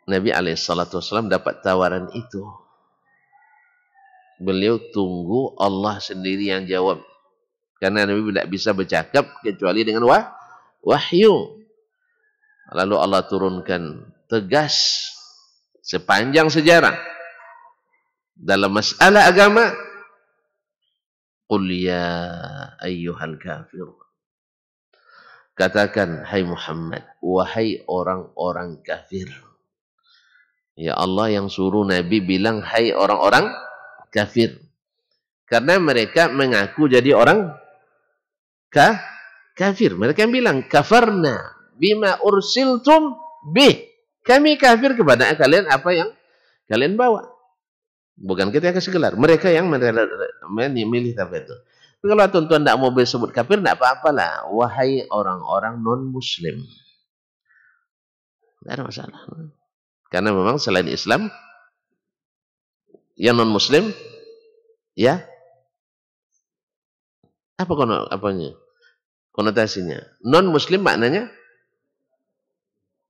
Nabi SAW dapat tawaran itu. Beliau tunggu Allah sendiri yang jawab. Karena Nabi tidak bisa bercakap kecuali dengan wahyu. Lalu Allah turunkan tegas sepanjang sejarah. Dalam masalah agama. Qul ya ayyuhal kafir. Katakan, hai Muhammad, wahai orang-orang kafir. Ya Allah yang suruh Nabi bilang, hai orang-orang kafir. Karena mereka mengaku jadi orang kafir. Mereka bilang, kafarna bima ursiltum bih. Kami kafir kepada kalian apa yang kalian bawa. Bukan kita yang kasih gelar. Mereka yang memilih tapi itu. Tapi kalau tuan-tuan tidak mau disebut kafir, tidak apa-apalah. Wahai orang-orang non-muslim. Tidak ada masalah. Karena memang selain Islam, yang non-muslim, ya, apanya? Konotasinya. Non-muslim maknanya,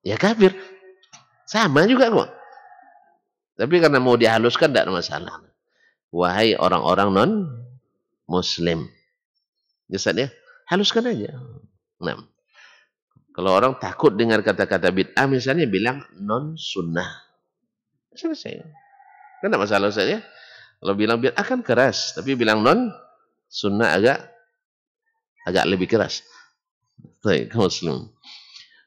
ya kafir. Sama juga kok. Tapi karena mau dihaluskan, tidak ada masalah. Wahai orang-orang non-muslim. Jasad ya, haluskan aja. Nah, kalau orang takut dengar kata-kata bid'ah, misalnya bilang non-sunnah. Selesai. Kan tidak masalah saja. Kalau bilang bid'ah kan keras, tapi bilang non-sunnah agak lebih keras. Baik, muslim.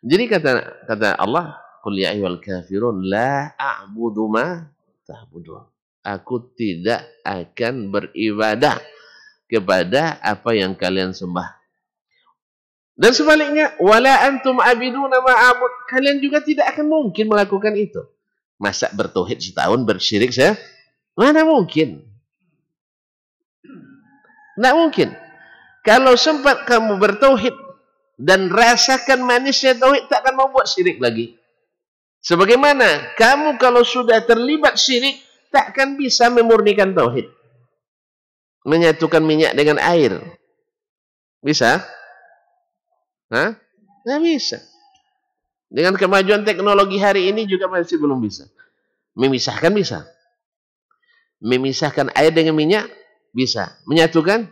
Jadi kata Allah, qul ya ayyuhal kafirun la a'budu ma ta'budun. Aku tidak akan beribadah kepada apa yang kalian sembah. Dan sebaliknya, wala antum abiduna ma a'bud. Kalian juga tidak akan mungkin melakukan itu. Masa bertauhid setahun bersyirik mana mungkin? Tidak mungkin. Kalau sempat kamu bertauhid dan rasakan manisnya tauhid, tak akan mau buat syirik lagi. Sebagaimana kamu kalau sudah terlibat syirik, tak akan bisa memurnikan tauhid. Menyatukan minyak dengan air. Bisa? Hah? Tidak bisa. Dengan kemajuan teknologi hari ini juga masih belum bisa. Memisahkan bisa. Memisahkan air dengan minyak bisa. Menyatukan?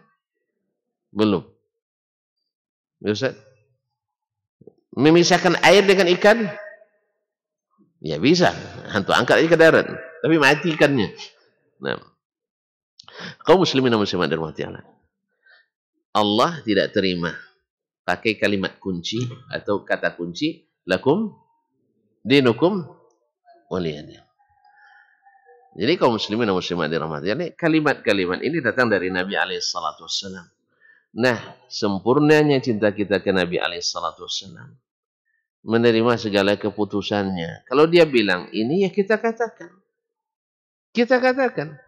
Belum. Bisa. Memisahkan air dengan ikan? Ya bisa. Hantu angkat aja ke darat. Tapi mati ikannya. Nah, kaum muslimin dan muslimat dirahmati Allah. Allah tidak terima pakai kalimat kunci atau kata kunci, lakum dinukum waliyadin. Jadi kaum muslimin dan muslimat dirahmati Allah, kalimat-kalimat ini datang dari Nabi SAW. Nah, sempurnanya cinta kita ke Nabi SAW. Menerima segala keputusannya. Kalau dia bilang ini, ya kita katakan. Kita katakan.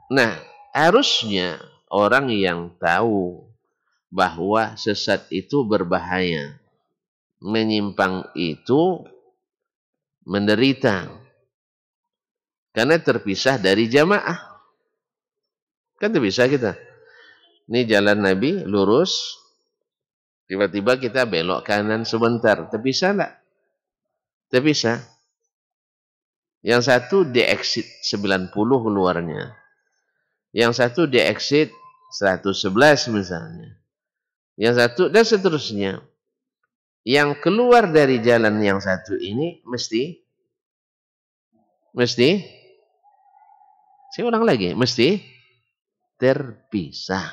Nah, harusnya orang yang tahu bahwa sesat itu berbahaya. Menyimpang itu menderita. Karena terpisah dari jamaah. Kan terpisah kita. Ini jalan Nabi, lurus. Tiba-tiba kita belok kanan sebentar. Terpisah enggak? Terpisah. Yang satu di exit 90 keluarnya. Yang satu di exit 111 misalnya. Yang satu dan seterusnya. Yang keluar dari jalan yang satu ini mesti saya ulang lagi, mesti terpisah.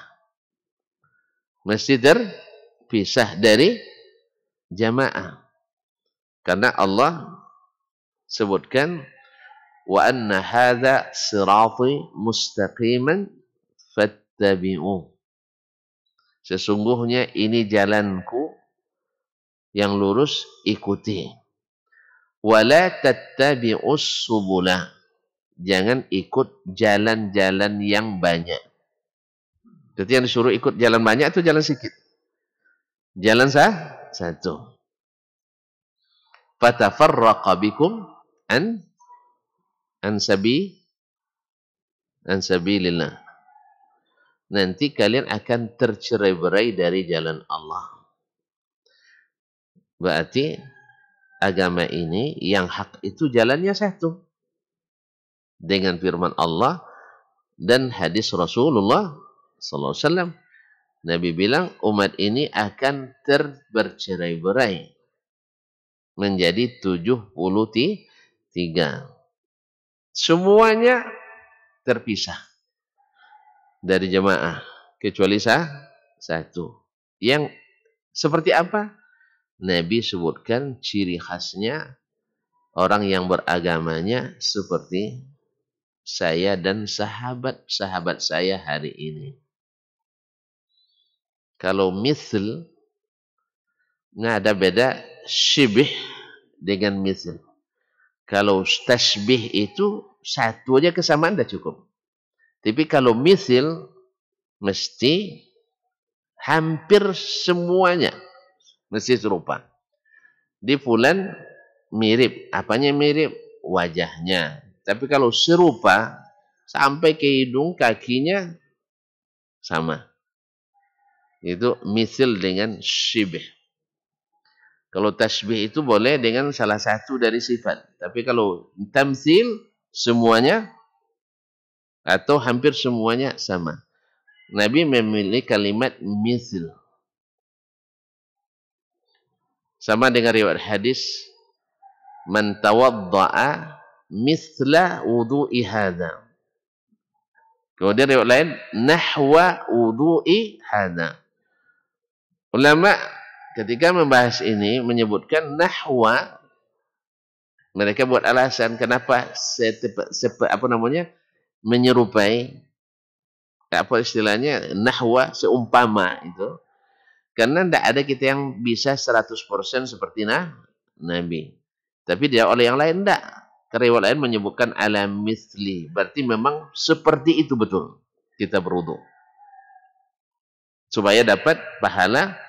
Mesti terpisah dari jamaah. Karena Allah sebutkan wa anna hadza sirati mustaqiman fattabi'u. Sesungguhnya ini jalanku yang lurus, ikuti. Wala tattabi'us subula. Jangan ikut jalan-jalan yang banyak. Jadi yang disuruh ikut jalan banyak itu jalan sedikit. Jalan satu. Fatafarraqa bikum an sabilillah. Nanti kalian akan tercerai-berai dari jalan Allah. Berarti agama ini yang hak itu jalannya satu. Dengan firman Allah dan hadis Rasulullah sallallahu alaihi wasallam. Nabi bilang umat ini akan bercerai-berai menjadi 73. Semuanya terpisah dari jemaah kecuali satu. Yang seperti apa? Nabi sebutkan ciri khasnya orang yang beragamanya seperti saya dan sahabat-sahabat saya hari ini. Kalau misl, nggak ada beda syibih dengan misl. Kalau tasbih itu satu aja kesamaan dah cukup. Tapi kalau misl, mesti hampir semuanya mesti serupa. Di fulan mirip. Apanya mirip? Wajahnya. Tapi kalau serupa, sampai ke hidung, kakinya sama. Itu misl dengan syibih. Kalau tasbih itu boleh dengan salah satu dari sifat. Tapi kalau tamsil, semuanya atau hampir semuanya sama. Nabi memilih kalimat misl. Sama dengan riwayat hadis, man tawadda'a misla wudu'i hadha. Kemudian riwayat lain, nahwa wudu'i hadha. Ulama ketika membahas ini menyebutkan nahwa, mereka buat alasan kenapa menyerupai, apa istilahnya, nahwa, seumpama itu. Karena tidak ada kita yang bisa 100% seperti Nabi. Tapi dia oleh yang lain tidak. Riwayat lain menyebutkan ala misli. Berarti memang seperti itu betul kita berwudu. Supaya dapat pahala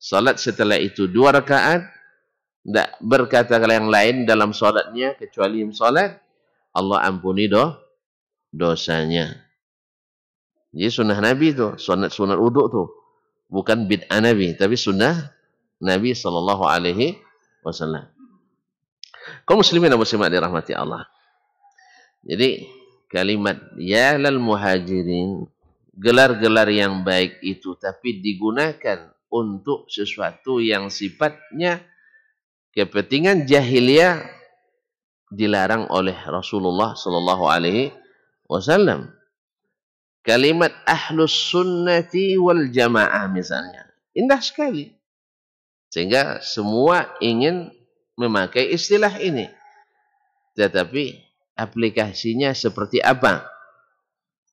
salat setelah itu 2 rakaat. Tidak berkata yang lain dalam salatnya kecuali salat, Allah ampuni dosanya. Jadi sunnah Nabi itu, sunat wudu itu. Bukan bid'ah Nabi, tapi sunnah Nabi sallallahu alaihi wasallam. Kaum muslimin dan muslimat dirahmati Allah. Jadi kalimat ya lal muhajirin, gelar-gelar yang baik itu tapi digunakan untuk sesuatu yang sifatnya kepentingan jahiliyah dilarang oleh Rasulullah sallallahu alaihi wasallam. Kalimat ahlus sunnati wal jamaah misalnya. Indah sekali. Sehingga semua ingin memakai istilah ini. Tetapi aplikasinya seperti apa?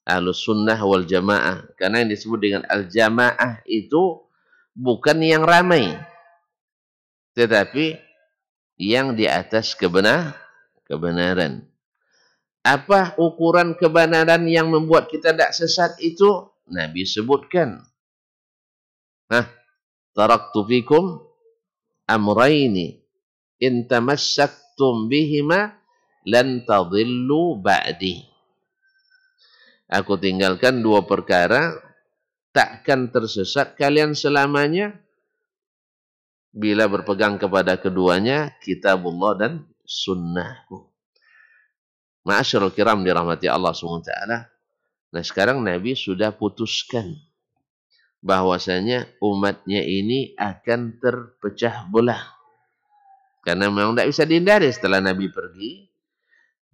Ahlus sunnah wal jamaah. Karena yang disebut dengan al-jamaah itu bukan yang ramai. Tetapi yang di atas kebenaran. Apa ukuran kebenaran yang membuat kita tidak sesat itu? Nabi sebutkan. Nah, taraktu fikum amraini in tamassaktum bihima lan tadillu ba'di. Aku tinggalkan dua perkara, takkan tersesat kalian selamanya bila berpegang kepada keduanya, kitabullah dan sunnahku. Ma'asyiral kiram dirahmati Allah SWT. Nah sekarang Nabi sudah putuskan bahwasanya umatnya ini akan terpecah belah. Karena memang tidak bisa dihindari setelah Nabi pergi.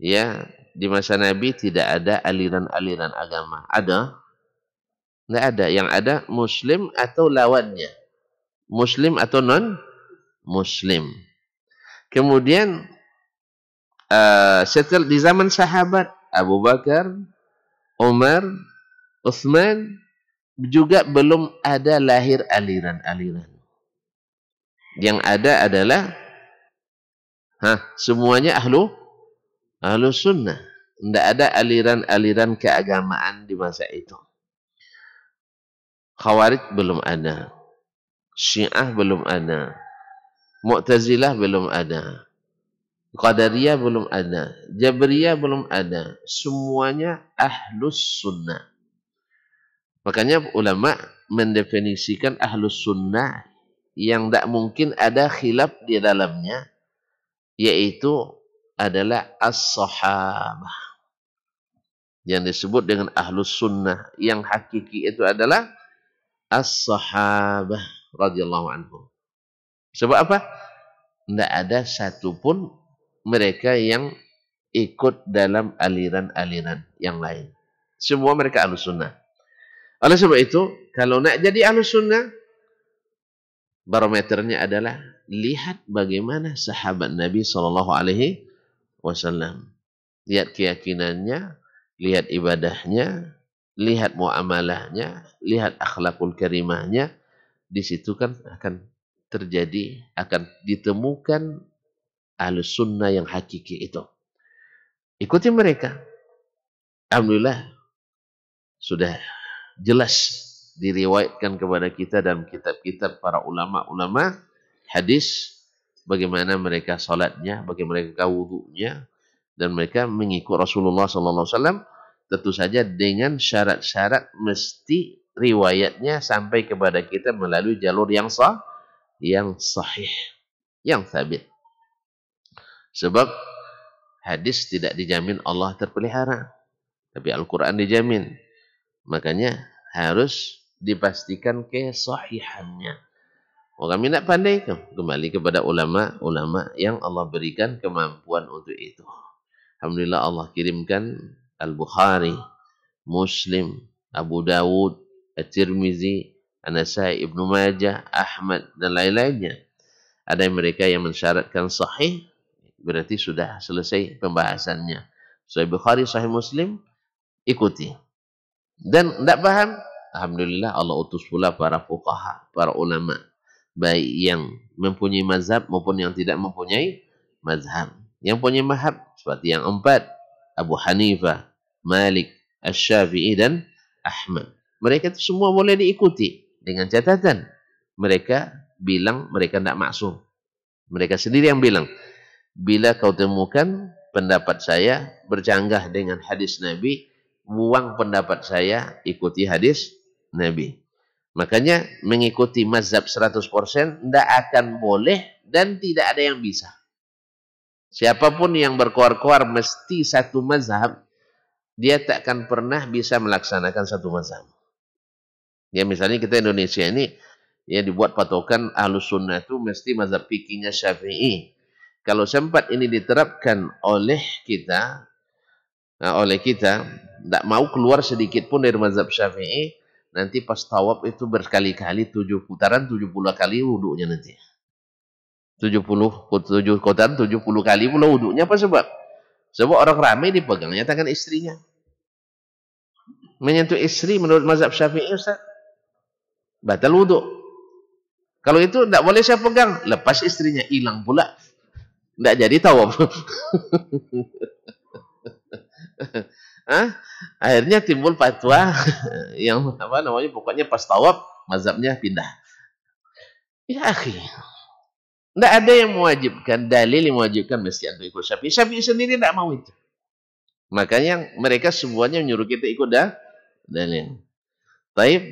Ya, di masa Nabi tidak ada aliran-aliran agama. Ada? Tidak ada. Yang ada Muslim atau lawannya. Muslim atau non-Muslim. Kemudian setelah di zaman sahabat Abu Bakar, Umar, Utsman juga belum ada lahir aliran-aliran. Yang ada adalah semuanya ahlu sunnah. Tidak ada aliran-aliran keagamaan di masa itu. Khawarij belum ada. Syiah belum ada. Mu'tazilah belum ada. Qadariyah belum ada. Jabriyah belum ada. Semuanya ahlus sunnah. Makanya ulama mendefinisikan ahlus sunnah yang tidak mungkin ada khilaf di dalamnya, yaitu adalah as-sahabah. Yang disebut dengan ahlus sunnah yang hakiki itu adalah as-sahabah radhiyallahu anhum. Sebab apa? Tidak ada satupun mereka yang ikut dalam aliran-aliran yang lain. Semua mereka ahlus sunnah. Oleh sebab itu, kalau nak jadi ahlus sunnah, barometernya adalah lihat bagaimana sahabat Nabi SAW. Lihat keyakinannya, lihat ibadahnya, lihat muamalahnya, lihat akhlakul karimahnya. Di situ kan akan terjadi, akan ditemukan ahlus sunnah yang hakiki itu. Ikuti mereka. Alhamdulillah sudah jelas diriwayatkan kepada kita dalam kitab-kitab para ulama-ulama hadis bagaimana mereka salatnya, bagaimana mereka wudunya, dan mereka mengikut Rasulullah SAW. Tentu saja dengan syarat-syarat mesti riwayatnya sampai kepada kita melalui jalur yang sahih, yang sabit. Sebab hadis tidak dijamin Allah terpelihara, tapi Al-Quran dijamin. Makanya harus dipastikan kesahihannya. Kami tidak pandai, kembali kepada ulama-ulama yang Allah berikan kemampuan untuk itu. Alhamdulillah Allah kirimkan Al-Bukhari, Muslim, Abu Dawud, At-Tirmizi, An-Nasai, Ibnu Majah, Ahmad, dan lain-lainnya. Ada mereka yang mensyaratkan sahih, berarti sudah selesai pembahasannya. Sahih Bukhari, Sahih Muslim, ikuti. Dan tidak paham, alhamdulillah Allah utus pula para fuqaha, para ulama, baik yang mempunyai mazhab maupun yang tidak mempunyai mazhab. Yang punya mazhab seperti yang 4, Abu Hanifah, Malik, Asy-Syafi'i, dan Ahmad. Mereka itu semua boleh diikuti dengan catatan mereka bilang mereka tidak maksum. Mereka sendiri yang bilang, bila kau temukan pendapat saya bercanggah dengan hadis Nabi, buang pendapat saya, ikuti hadis Nabi. Makanya mengikuti mazhab 100% tidak akan boleh dan tidak ada yang bisa. Siapapun yang berkoar-koar mesti satu mazhab, dia tak akan pernah bisa melaksanakan satu mazhab. Ya misalnya kita Indonesia ini, ya dibuat patokan ahlus sunnah itu mesti mazhab fikihnya Syafi'i. Kalau sempat ini diterapkan oleh kita, tidak mau keluar sedikit pun dari mazhab Syafi'i, nanti pas tawaf itu berkali-kali 7 putaran 70 kali wudunya nanti. 7 putaran 70 kali pula wudunya. Apa sebab? Sebab orang ramai dipegangnya tangan istrinya. Menyentuh istri menurut mazhab Syafi'i, Ustaz, batal wudu. Kalau itu tidak boleh saya pegang, lepas istrinya, hilang pula. Tidak jadi tawaf. Akhirnya timbul fatwa yang pokoknya pas tawaf mazhabnya pindah. Ya akhi, tidak ada yang mewajibkan, dalil yang mewajibkan mesti untuk ikut Syafi'i. Syafi'i sendiri tidak mau itu. Makanya mereka semuanya menyuruh kita ikut dalil. Taib.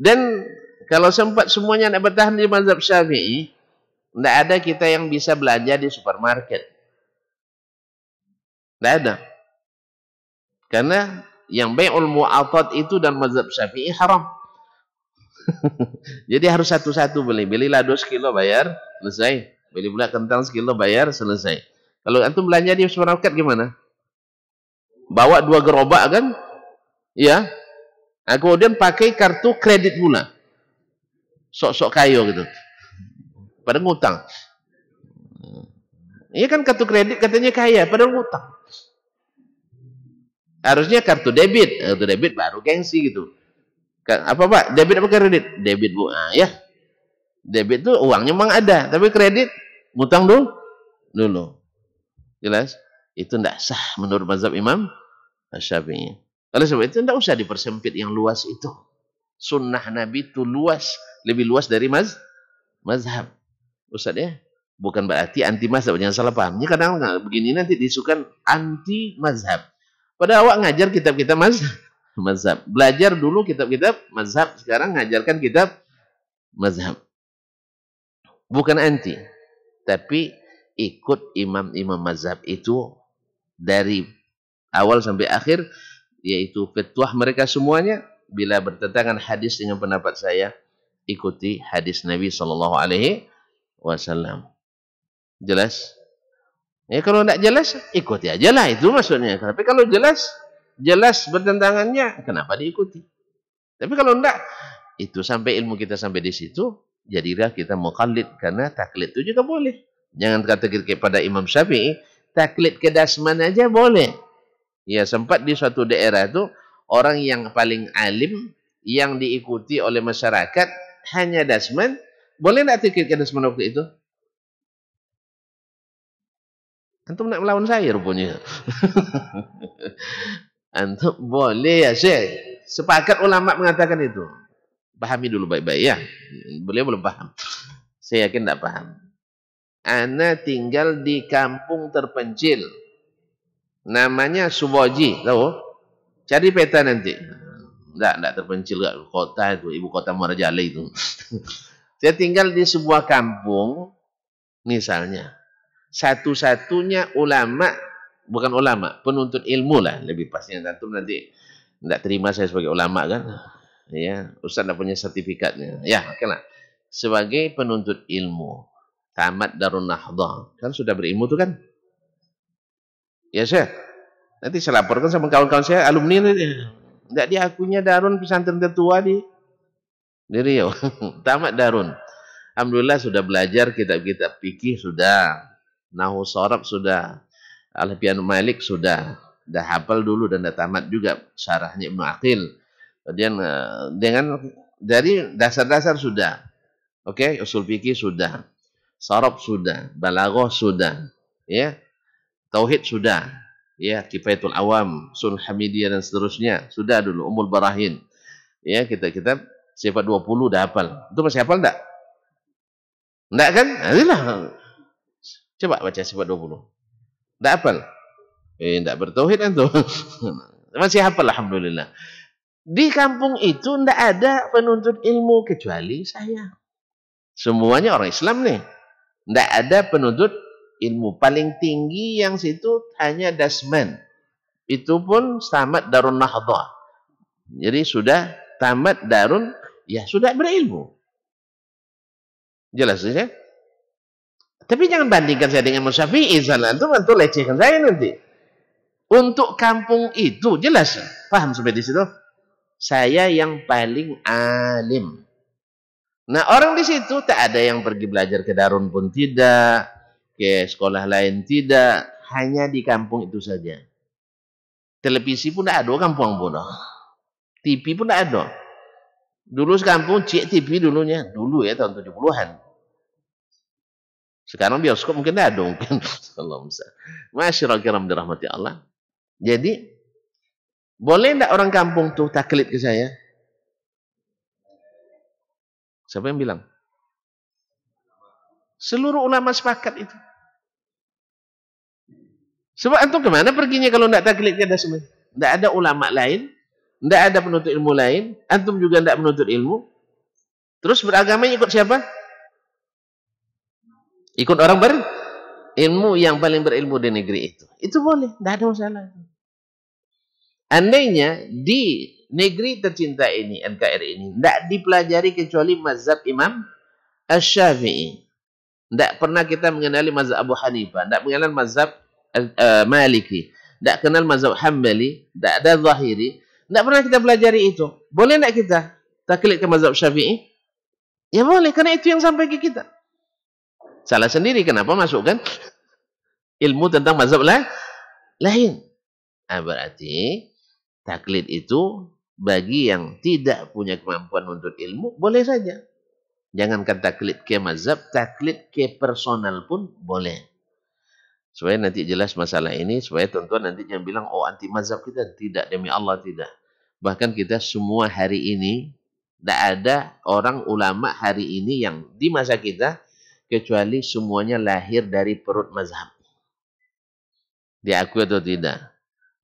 Dan kalau sempat semuanya nak bertahan di mazhab Syafi'i, tidak ada kita yang bisa belanja di supermarket. Tidak ada. Karena yang bai'ul mu'atad itu dan mazhab Syafi'i haram. Jadi harus satu-satu beli. Belilah 2 kilo bayar, selesai. Beli pula kentang sekilo bayar, selesai. Kalau antum belanja di supermarket gimana? Bawa 2 gerobak kan? Ya. Nah, kemudian pakai kartu kredit pula. Sok-sok kayo gitu. Pada ngutang. Iya kan kartu kredit katanya kaya, padahal ngutang. Harusnya kartu debit. Kartu debit baru gengsi gitu. Apa Pak? Debit apa kredit? Debit Bu. Ah, ya. Debit tuh uangnya memang ada, tapi kredit ngutang dulu. Jelas? Itu tidak sah menurut mazhab Imam Syafi'i. Oleh sebab itu tidak usah dipersempit yang luas itu. Sunnah Nabi itu luas, lebih luas dari mazhab. Ustaz ya, bukan berarti anti mazhab, jangan salah paham. Ini kadang begini nanti disukan anti mazhab. Padahal awak ngajar kitab-kitab mazhab. Belajar dulu kitab-kitab mazhab, sekarang ngajarkan kitab mazhab. Bukan anti, tapi ikut imam-imam mazhab itu dari awal sampai akhir, yaitu fatwa mereka semuanya. Bila bertentangan hadis dengan pendapat saya, ikuti hadis Nabi Sallallahu Alaihi Wasallam. Jelas? Ya kalau tidak jelas, ikuti aja lah, itu maksudnya. Tapi kalau jelas bertentangannya, kenapa diikuti? Tapi kalau tidak, itu sampai ilmu kita sampai di situ, jadilah kita muqallid, karena taklid itu juga boleh. Jangan kata kepada Imam Syafi'i, taklid ke dasman aja boleh. Ya, sempat di suatu daerah itu orang yang paling alim yang diikuti oleh masyarakat hanya dasman, boleh tidak taklid ke dasman waktu itu? Antum nak melawan saya rupanya. Antum boleh ya, Syekh. Sepakat ulama mengatakan itu. Pahami dulu baik-baik ya. Beliau belum paham. Saya yakin tidak paham. Ana tinggal di kampung terpencil. Namanya Suboji, tahu? Cari peta nanti. Tidak terpencil ke kota itu, ibu kota Muara Jalai itu. Saya tinggal di sebuah kampung, misalnya. Satu-satunya ulama, bukan ulama, penuntut ilmu lah, lebih pasnya. Antum nanti tidak terima saya sebagai ulama kan? Ya, Ustaz tidak punya sertifikatnya. Ya, oke lah. Sebagai penuntut ilmu, tamat Darun Nahdhah, kan sudah berilmu tuh kan? Ya Syekh, nanti saya laporkan sama kawan-kawan saya, alumni ini. Tidak diakunya Darun pesantren tertua di Riau. Tamat Darun. Alhamdulillah sudah belajar kitab-kitab fikih sudah, Nahwu Sharaf sudah, Alfian Malik sudah hafal dulu dan dah tamat juga syarahnya Ibnu Aqil. Kemudian dengan dari dasar-dasar sudah. Oke, usul fikih sudah. Sharaf sudah, balaghah sudah, ya. Tauhid sudah. Ya, Kifayatul Awam, Sunan Hamidiyah dan seterusnya sudah dulu, Ummul Barahin. Ya, kitab-kitab sifat 20 dah hafal. Itu masih hafal enggak? Enggak kan? Inilah. Coba baca sifat 20. Enggak hafal? Enggak bertauhid itu. Masih hafal alhamdulillah. Di kampung itu enggak ada penuntut ilmu kecuali saya. Semuanya orang Islam nih. Enggak ada penuntut ilmu. Paling tinggi yang situ hanya dasman. Itu pun tamat Darun Nahdhah. Jadi sudah tamat Darun, ya sudah berilmu. Jelas ya? Tapi jangan bandingkan saya dengan Syafi'i. Itu lecehkan saya nanti. Untuk kampung itu jelas. Paham sampai di situ? Saya yang paling alim. Nah orang di situ tak ada yang pergi belajar ke Darun pun tidak, ke sekolah lain tidak, hanya di kampung itu saja. Televisi pun tak ada kampung pun. TV pun tak ada. Dulu sekampung cik TV dulunya, dulu ya tahun 70-an. Sekarang bioskop mungkin tak ada mungkin. Masyaallah kiram dirahmati Allah. Jadi boleh tak orang kampung tuh taklid ke saya? Siapa yang bilang? Seluruh ulama sepakat itu. Sebab antum kemana perginya kalau tidak taklid kepada semua? Tidak ada ulama lain, tidak ada penuntut ilmu lain, antum juga tidak menuntut ilmu. Terus beragama ikut siapa? Ikut orang berilmu yang paling berilmu di negeri itu. Itu boleh, tidak ada masalah. Andainya di negeri tercinta ini, NKRI ini, tidak dipelajari kecuali mazhab Imam Asy-Syafi'i. Tidak pernah kita mengenali mazhab Abu Hanifah, tidak mengenal mazhab Maliki, tidak kenal mazhab Hambali, tidak ada Zahiri, tidak pernah kita pelajari itu. Boleh tidak kita taklid ke mazhab Syafi'i? Ya boleh, karena itu yang sampai ke kita. Salah sendiri, kenapa masukkan ilmu tentang mazhab lain? Berarti taklid itu bagi yang tidak punya kemampuan untuk ilmu, boleh saja. Jangankan taklid ke mazhab, taklid ke personal pun boleh. Supaya nanti jelas masalah ini, supaya tuan-tuan nanti jangan bilang, oh anti mazhab kita. Tidak, demi Allah tidak. Bahkan kita semua hari ini, tidak ada orang ulama hari ini yang di masa kita, kecuali semuanya lahir dari perut mazhab. Diakui atau tidak?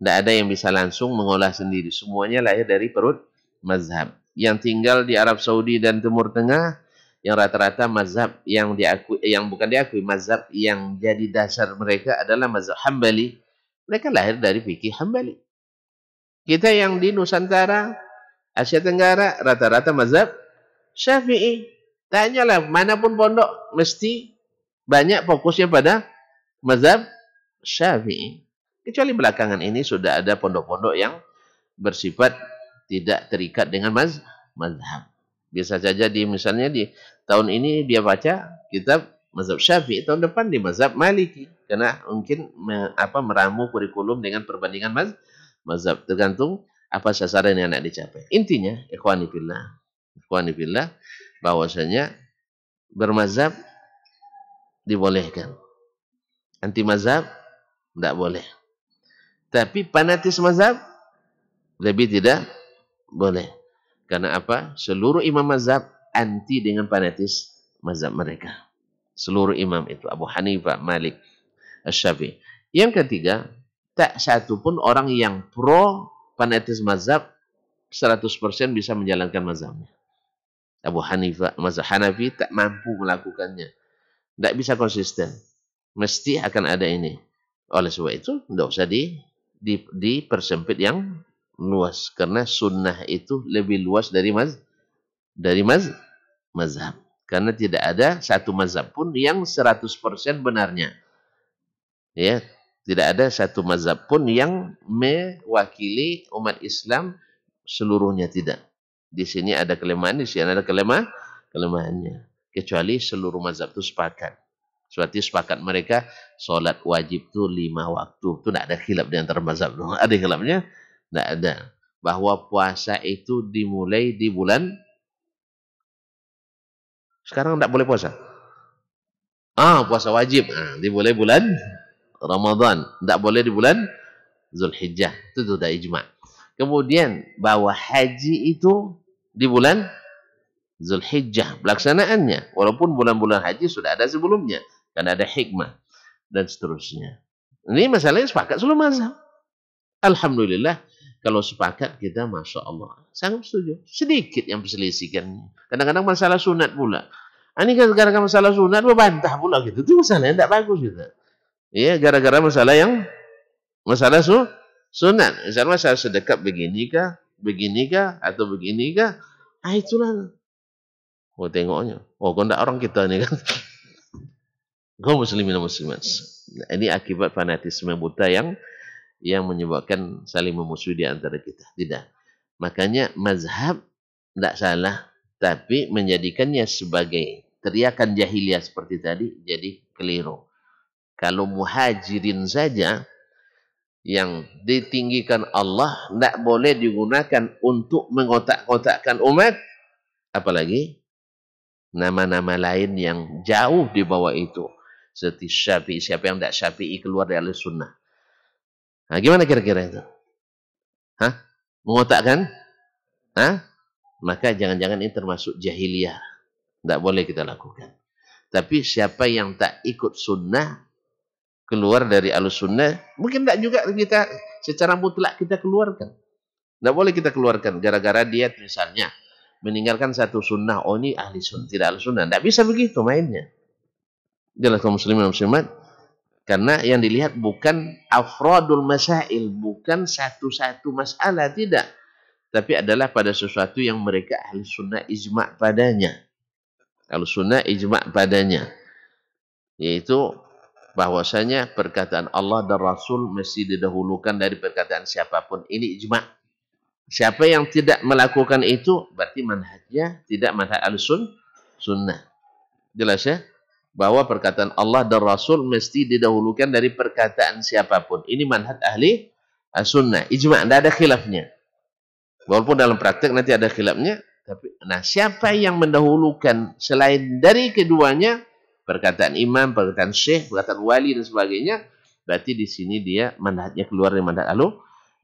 Tidak ada yang bisa langsung mengolah sendiri. Semuanya lahir dari perut mazhab. Yang tinggal di Arab Saudi dan Timur Tengah, yang rata-rata mazhab yang diakui, yang bukan diakui, mazhab yang jadi dasar mereka adalah mazhab Hambali. Mereka lahir dari fikih Hambali. Kita yang di Nusantara, Asia Tenggara, rata-rata mazhab Syafi'i. Tanyalah, manapun pondok, mesti banyak fokusnya pada mazhab Syafi'i. Kecuali belakangan ini sudah ada pondok-pondok yang bersifat tidak terikat dengan mazhab. Bisa saja misalnya di tahun ini dia baca kitab mazhab Syafi'i, tahun depan di mazhab Maliki. Karena mungkin meramu kurikulum dengan perbandingan mazhab. Tergantung apa sasaran yang nak dicapai. Intinya, ikhwani fillah, bahwasanya bermazhab dibolehkan. Anti mazhab tidak boleh. Tapi fanatis mazhab lebih tidak boleh. Karena apa? Seluruh imam mazhab anti dengan fanatis mazhab mereka. Seluruh imam itu, Abu Hanifah, Malik, Asy-Syafi'i. Yang ketiga, tak satu pun orang yang pro fanatis mazhab 100% bisa menjalankan mazhabnya. Abu Hanifah, mazhab Hanafi tak mampu melakukannya. Tidak bisa konsisten. Mesti akan ada ini. Oleh sebab itu, tidak usah dipersempit yang luas. Karena sunnah itu lebih luas dari mazhab. Karena tidak ada satu mazhab pun yang 100% benarnya. Ya, tidak ada satu mazhab pun yang mewakili umat Islam seluruhnya, tidak. Di sini ada kelemahan, di sini ada kelemahannya. Kecuali seluruh mazhab itu sepakat. Suatu sepakat mereka, solat wajib itu 5 waktu. Itu tidak ada khilaf di antara mazhab. Ada khilafnya? Tidak ada. Bahwa puasa itu dimulai di bulan, sekarang tidak boleh puasa. Puasa wajib. Dimulai bulan Ramadan. Tidak boleh di bulan Zulhijjah. Itu sudah ijma'. Kemudian bahwa haji itu di bulan Zulhijjah pelaksanaannya, walaupun bulan-bulan haji sudah ada sebelumnya, karena ada hikmah dan seterusnya. Ini masalahnya sepakat seluruh mazhab. Alhamdulillah, kalau sepakat kita, masya Allah, sangat setuju. Sedikit yang perselisihkan. Kadang-kadang masalah sunat pula. Ini gara-gara masalah sunat membantah pula gitu. Itu masalahnya tidak bagus gitu. Ya, gara-gara masalah sunat. Misalnya saya sedekat beginikah, atau beginikah, itulah. Tengoknya. Kau tidak orang kita ini kan. Kau muslimin dan muslimat. Ini akibat fanatisme buta yang menyebabkan saling memusuhi di antara kita. Tidak. Makanya mazhab tidak salah, tapi menjadikannya sebagai teriakan jahiliyah seperti tadi, jadi keliru. Kalau muhajirin saja yang ditinggikan Allah tidak boleh digunakan untuk mengotak-kotakkan umat, apalagi nama-nama lain yang jauh di bawah itu. Seperti Syafi'i, siapa yang tidak Syafi'i keluar dari sunnah. Gimana kira-kira itu? Mengotakkan? Maka jangan-jangan ini termasuk jahiliyah. Tidak boleh kita lakukan. Tapi siapa yang tak ikut sunnah, keluar dari Ahlussunnah, mungkin tidak juga kita secara mutlak kita keluarkan. Tidak boleh kita keluarkan gara-gara dia misalnya meninggalkan satu sunnah. Oh ini ahli sunnah, tidak ahli sunnah. Tidak bisa begitu mainnya. Jelas kaum muslimin dan muslimat. Karena yang dilihat bukan afradul masail, bukan satu-satu masalah, tidak. Tapi adalah pada sesuatu yang mereka ahli sunnah ijma' padanya. Ahli sunnah ijma' padanya. Yaitu bahwasanya perkataan Allah dan Rasul mesti didahulukan dari perkataan siapapun. Ini ijma'. Siapa yang tidak melakukan itu, berarti manhajnya tidak manhaj al-sunnah. Jelas ya? Bahwa perkataan Allah dan Rasul mesti didahulukan dari perkataan siapapun. Ini manhaj ahli sunnah. Ijma', tidak ada khilafnya. Walaupun dalam praktek nanti ada khilafnya. Tapi, nah, siapa yang mendahulukan selain dari keduanya, perkataan imam, perkataan syekh, perkataan wali, dan sebagainya, berarti di sini dia manhajnya keluar dari manhaj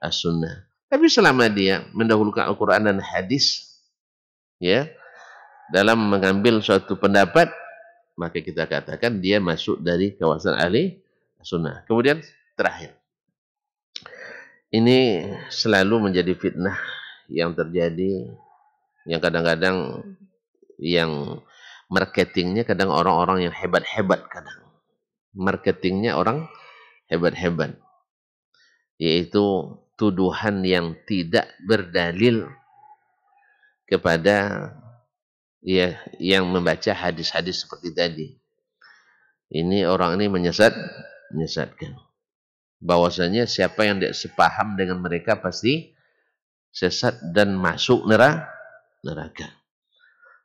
al-sunnah. Tapi selama dia mendahulukan Al-Quran dan hadis, ya, dalam mengambil suatu pendapat, maka kita katakan dia masuk dari kawasan ahli sunnah. Kemudian terakhir, ini selalu menjadi fitnah yang terjadi, yang kadang-kadang yang marketingnya kadang orang-orang yang hebat-hebat, kadang marketingnya orang hebat-hebat, yaitu tuduhan yang tidak berdalil kepada ya yang membaca hadis-hadis seperti tadi. Ini orang ini menyesatkan. Bahwasanya siapa yang tidak sepaham dengan mereka pasti sesat dan masuk neraka.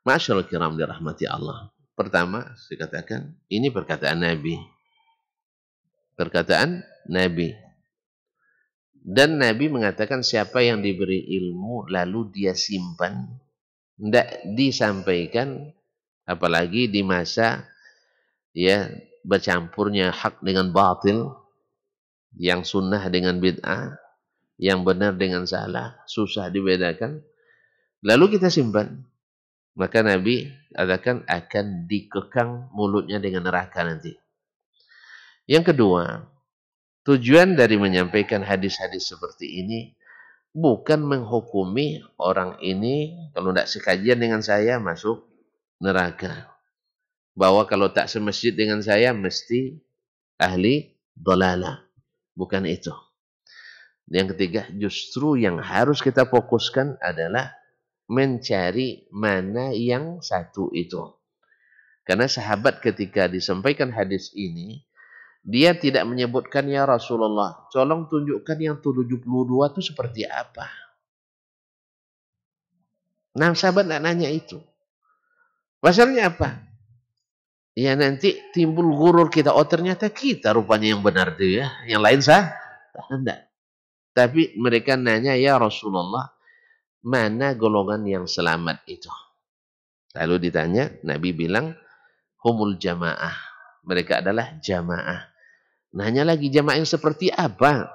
Masyaallah kiram dirahmati Allah. Pertama, saya katakan ini perkataan Nabi. Perkataan Nabi. Dan Nabi mengatakan siapa yang diberi ilmu lalu dia simpan, tidak disampaikan, apalagi di masa ya bercampurnya hak dengan batil, yang sunnah dengan bid'ah, yang benar dengan salah, susah dibedakan, lalu kita simpan, maka Nabi katakan akan dikekang mulutnya dengan neraka nanti. Yang kedua, tujuan dari menyampaikan hadis-hadis seperti ini bukan menghukumi orang ini kalau tidak sekajian dengan saya masuk neraka. Bahwa kalau tak semasjid dengan saya mesti ahli dhalalah. Bukan itu. Yang ketiga, justru yang harus kita fokuskan adalah mencari mana yang satu itu. Karena sahabat ketika disampaikan hadis ini, dia tidak menyebutkan ya Rasulullah, tolong tunjukkan yang 72 itu seperti apa. Nah, sahabat tidak nanya itu. Masalahnya apa? Ya nanti timbul gurur kita. Oh ternyata kita rupanya yang benar itu ya. Yang lain tidak. Tapi mereka nanya ya Rasulullah, mana golongan yang selamat itu? Lalu ditanya, Nabi bilang, humul jamaah. Mereka adalah jamaah. Nanya lagi jamaah yang seperti apa?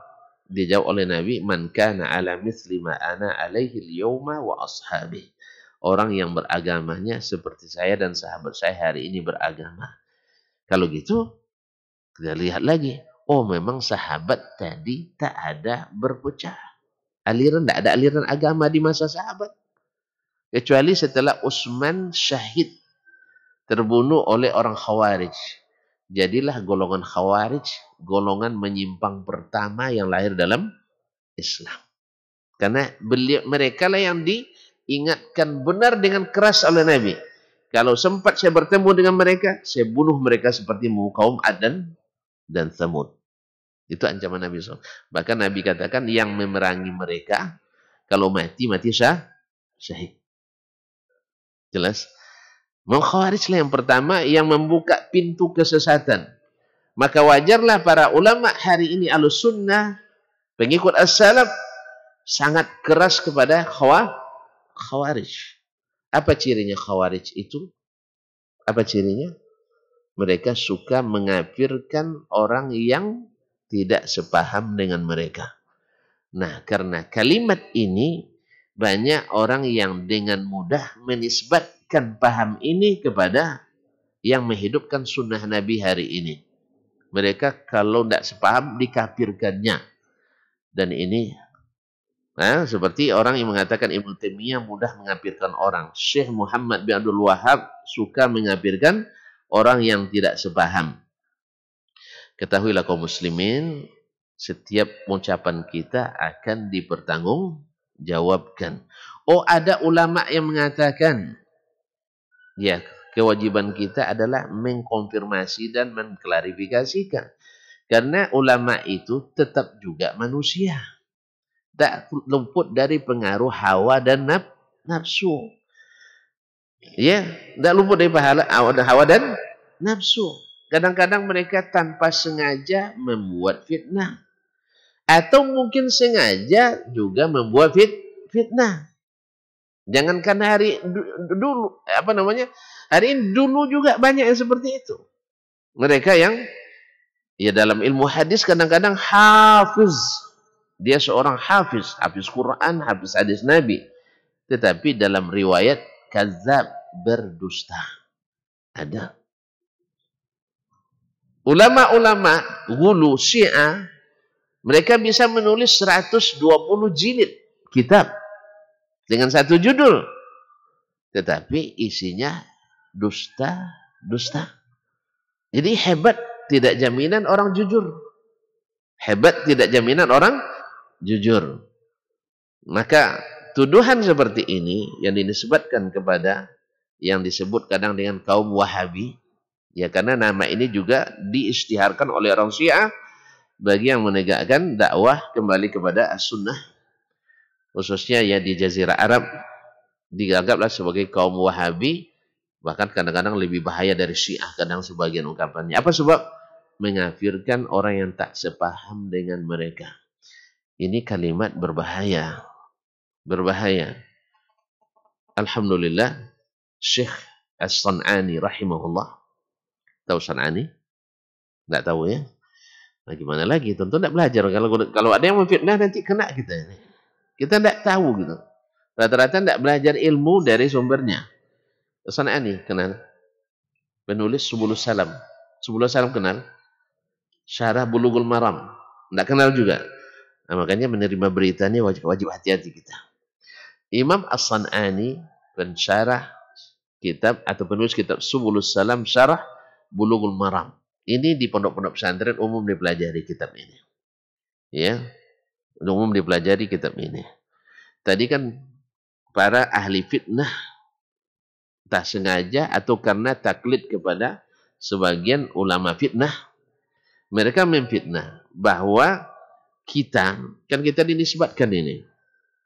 Dijawab oleh Nabi, man kana ala mithli ma ana alaihi al-yawma wa ashabi. Orang yang beragamanya seperti saya dan sahabat saya hari ini beragama. Kalau gitu, kita lihat lagi. Oh memang sahabat tadi tak ada berpecah. Aliran, tidak ada aliran agama di masa sahabat. Kecuali setelah Utsman syahid, terbunuh oleh orang Khawarij. Jadilah golongan Khawarij, golongan menyimpang pertama yang lahir dalam Islam. Karena mereka lah yang diingatkan benar dengan keras oleh Nabi. Kalau sempat saya bertemu dengan mereka, saya bunuh mereka seperti kaum Ad dan Tsamud. Itu ancaman Nabi SAW. Bahkan Nabi katakan yang memerangi mereka, kalau mati syahid. Jelas? Khawarij lah yang pertama yang membuka pintu kesesatan. Maka wajarlah para ulama hari ini Ahlussunnah, pengikut as-salaf, sangat keras kepada Khawarij. Apa cirinya Khawarij itu? Apa cirinya? Mereka suka mengafirkan orang yang tidak sepaham dengan mereka. Nah, karena kalimat ini banyak orang yang dengan mudah menisbatkan paham ini kepada yang menghidupkan sunnah Nabi hari ini. Mereka kalau tidak sepaham dikafirkannya. Dan ini seperti orang yang mengatakan Ibnu Taimiyah mudah mengkafirkan orang. Syekh Muhammad bin Abdul Wahab suka mengkafirkan orang yang tidak sepaham. Ketahuilah kaum muslimin, setiap ucapan kita akan dipertanggungjawabkan. Oh, ada ulama yang mengatakan, ya, kewajiban kita adalah mengkonfirmasi dan mengklarifikasikan. Karena ulama itu tetap juga manusia. Tak luput dari pengaruh hawa dan nafsu. Ya, tak luput dari hawa dan nafsu. Kadang-kadang mereka tanpa sengaja membuat fitnah. Atau mungkin sengaja juga membuat fitnah. Jangankan hari dulu, hari ini dulu juga banyak yang seperti itu. Mereka yang, ya dalam ilmu hadis kadang-kadang hafiz. Dia seorang hafiz Quran, hafiz hadis Nabi. Tetapi dalam riwayat kadzab, berdusta. Ada. Ulama-ulama Ghulu Syiah, mereka bisa menulis 120 jilid kitab dengan satu judul. Tetapi isinya dusta. Jadi hebat tidak jaminan orang jujur. Hebat tidak jaminan orang jujur. Maka tuduhan seperti ini yang dinisbatkan kepada yang disebut kadang dengan kaum Wahabi, ya karena nama ini juga diisytiharkan oleh orang Syiah bagi yang menegakkan dakwah kembali kepada as-sunnah, khususnya ya di Jazirah Arab dianggaplah sebagai kaum Wahabi, bahkan kadang-kadang lebih bahaya dari Syiah kadang sebagian ungkapannya. Apa sebab? Mengafirkan orang yang tak sepaham dengan mereka. Ini kalimat berbahaya. Berbahaya. Alhamdulillah, Syekh As-San'ani rahimahullah. Tahu San'ani? Tidak tahu ya? Nah, gimana lagi? Tentu tidak belajar. Kalau ada yang memfitnah nanti kena kita ini. Kita tidak tahu gitu. Rata-rata tidak belajar ilmu dari sumbernya. As-San'ani kenal? Penulis Subulus Salam. Subulus Salam kenal? Syarah Bulughul Maram. Tidak kenal juga. Nah, makanya menerima berita ini wajib hati-hati kita. Imam As-San'ani pensyarah kitab atau penulis kitab Subulus Salam Syarah Bulughul Maram. Ini di pondok-pondok pesantren umum dipelajari kitab ini. Ya. Umum dipelajari kitab ini. Tadi kan para ahli fitnah tak sengaja atau karena taklid kepada sebagian ulama fitnah, mereka memfitnah bahwa kita dinisbatkan ini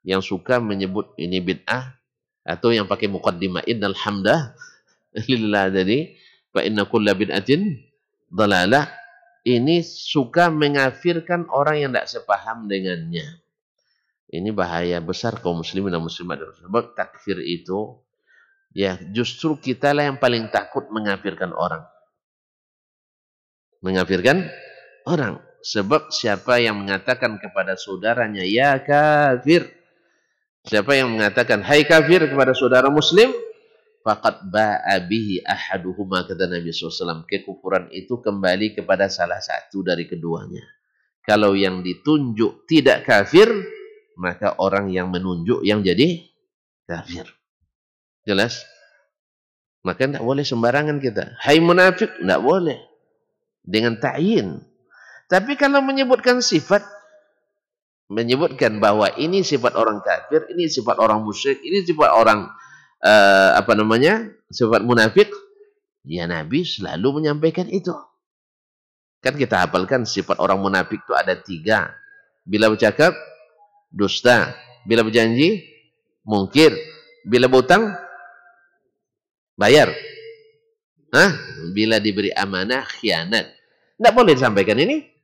yang suka menyebut ini bid'ah atau yang pakai muqaddimah innal hamdah lillah, jadi fa inna kulla bid'atin dhalalah, ini suka mengafirkan orang yang tidak sepaham dengannya. Ini bahaya besar kaum muslimin dan muslimat. Sebab takfir itu ya justru kitalah yang paling takut mengafirkan orang. Mengafirkan orang. Sebab siapa yang mengatakan kepada saudaranya, ya kafir. Siapa yang mengatakan, hai kafir kepada saudara muslim, faqad ba'a bihi ahaduhuma, kata Nabi SAW. Kekufuran itu kembali kepada salah satu dari keduanya. Kalau yang ditunjuk tidak kafir, maka orang yang menunjuk yang jadi kafir. Jelas? Maka tidak boleh sembarangan kita. Hai munafik, tidak boleh. Dengan ta'yin. Tapi kalau menyebutkan sifat, menyebutkan bahwa ini sifat orang kafir, ini sifat orang musyrik, ini sifat orang sifat munafik, ya Nabi selalu menyampaikan itu. Kan kita hafalkan sifat orang munafik itu ada 3. Bila bercakap, dusta. Bila berjanji, mungkir. Bila berhutang, bayar. Bila diberi amanah, khianat. Tidak boleh disampaikan ini.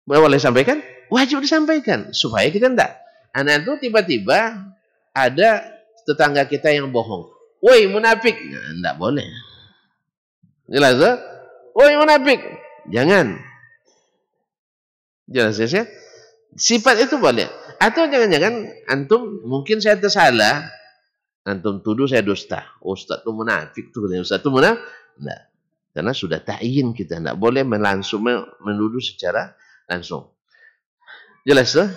Boleh disampaikan? Wajib disampaikan. Supaya kita tidak. Anak itu tiba-tiba ada tetangga kita yang bohong. Woi munafik. Nah, tidak boleh. Jelas ya? Woi munafik. Jangan. Jelas ya? Sifat itu boleh. Atau jangan-jangan antum mungkin saya tersalah. Antum tuduh saya dusta. Ustaz itu munafik. Ustaz itu munafik. Tidak. Karena sudah ta'yin kita, tidak boleh menuduh secara langsung. Jelas tuh?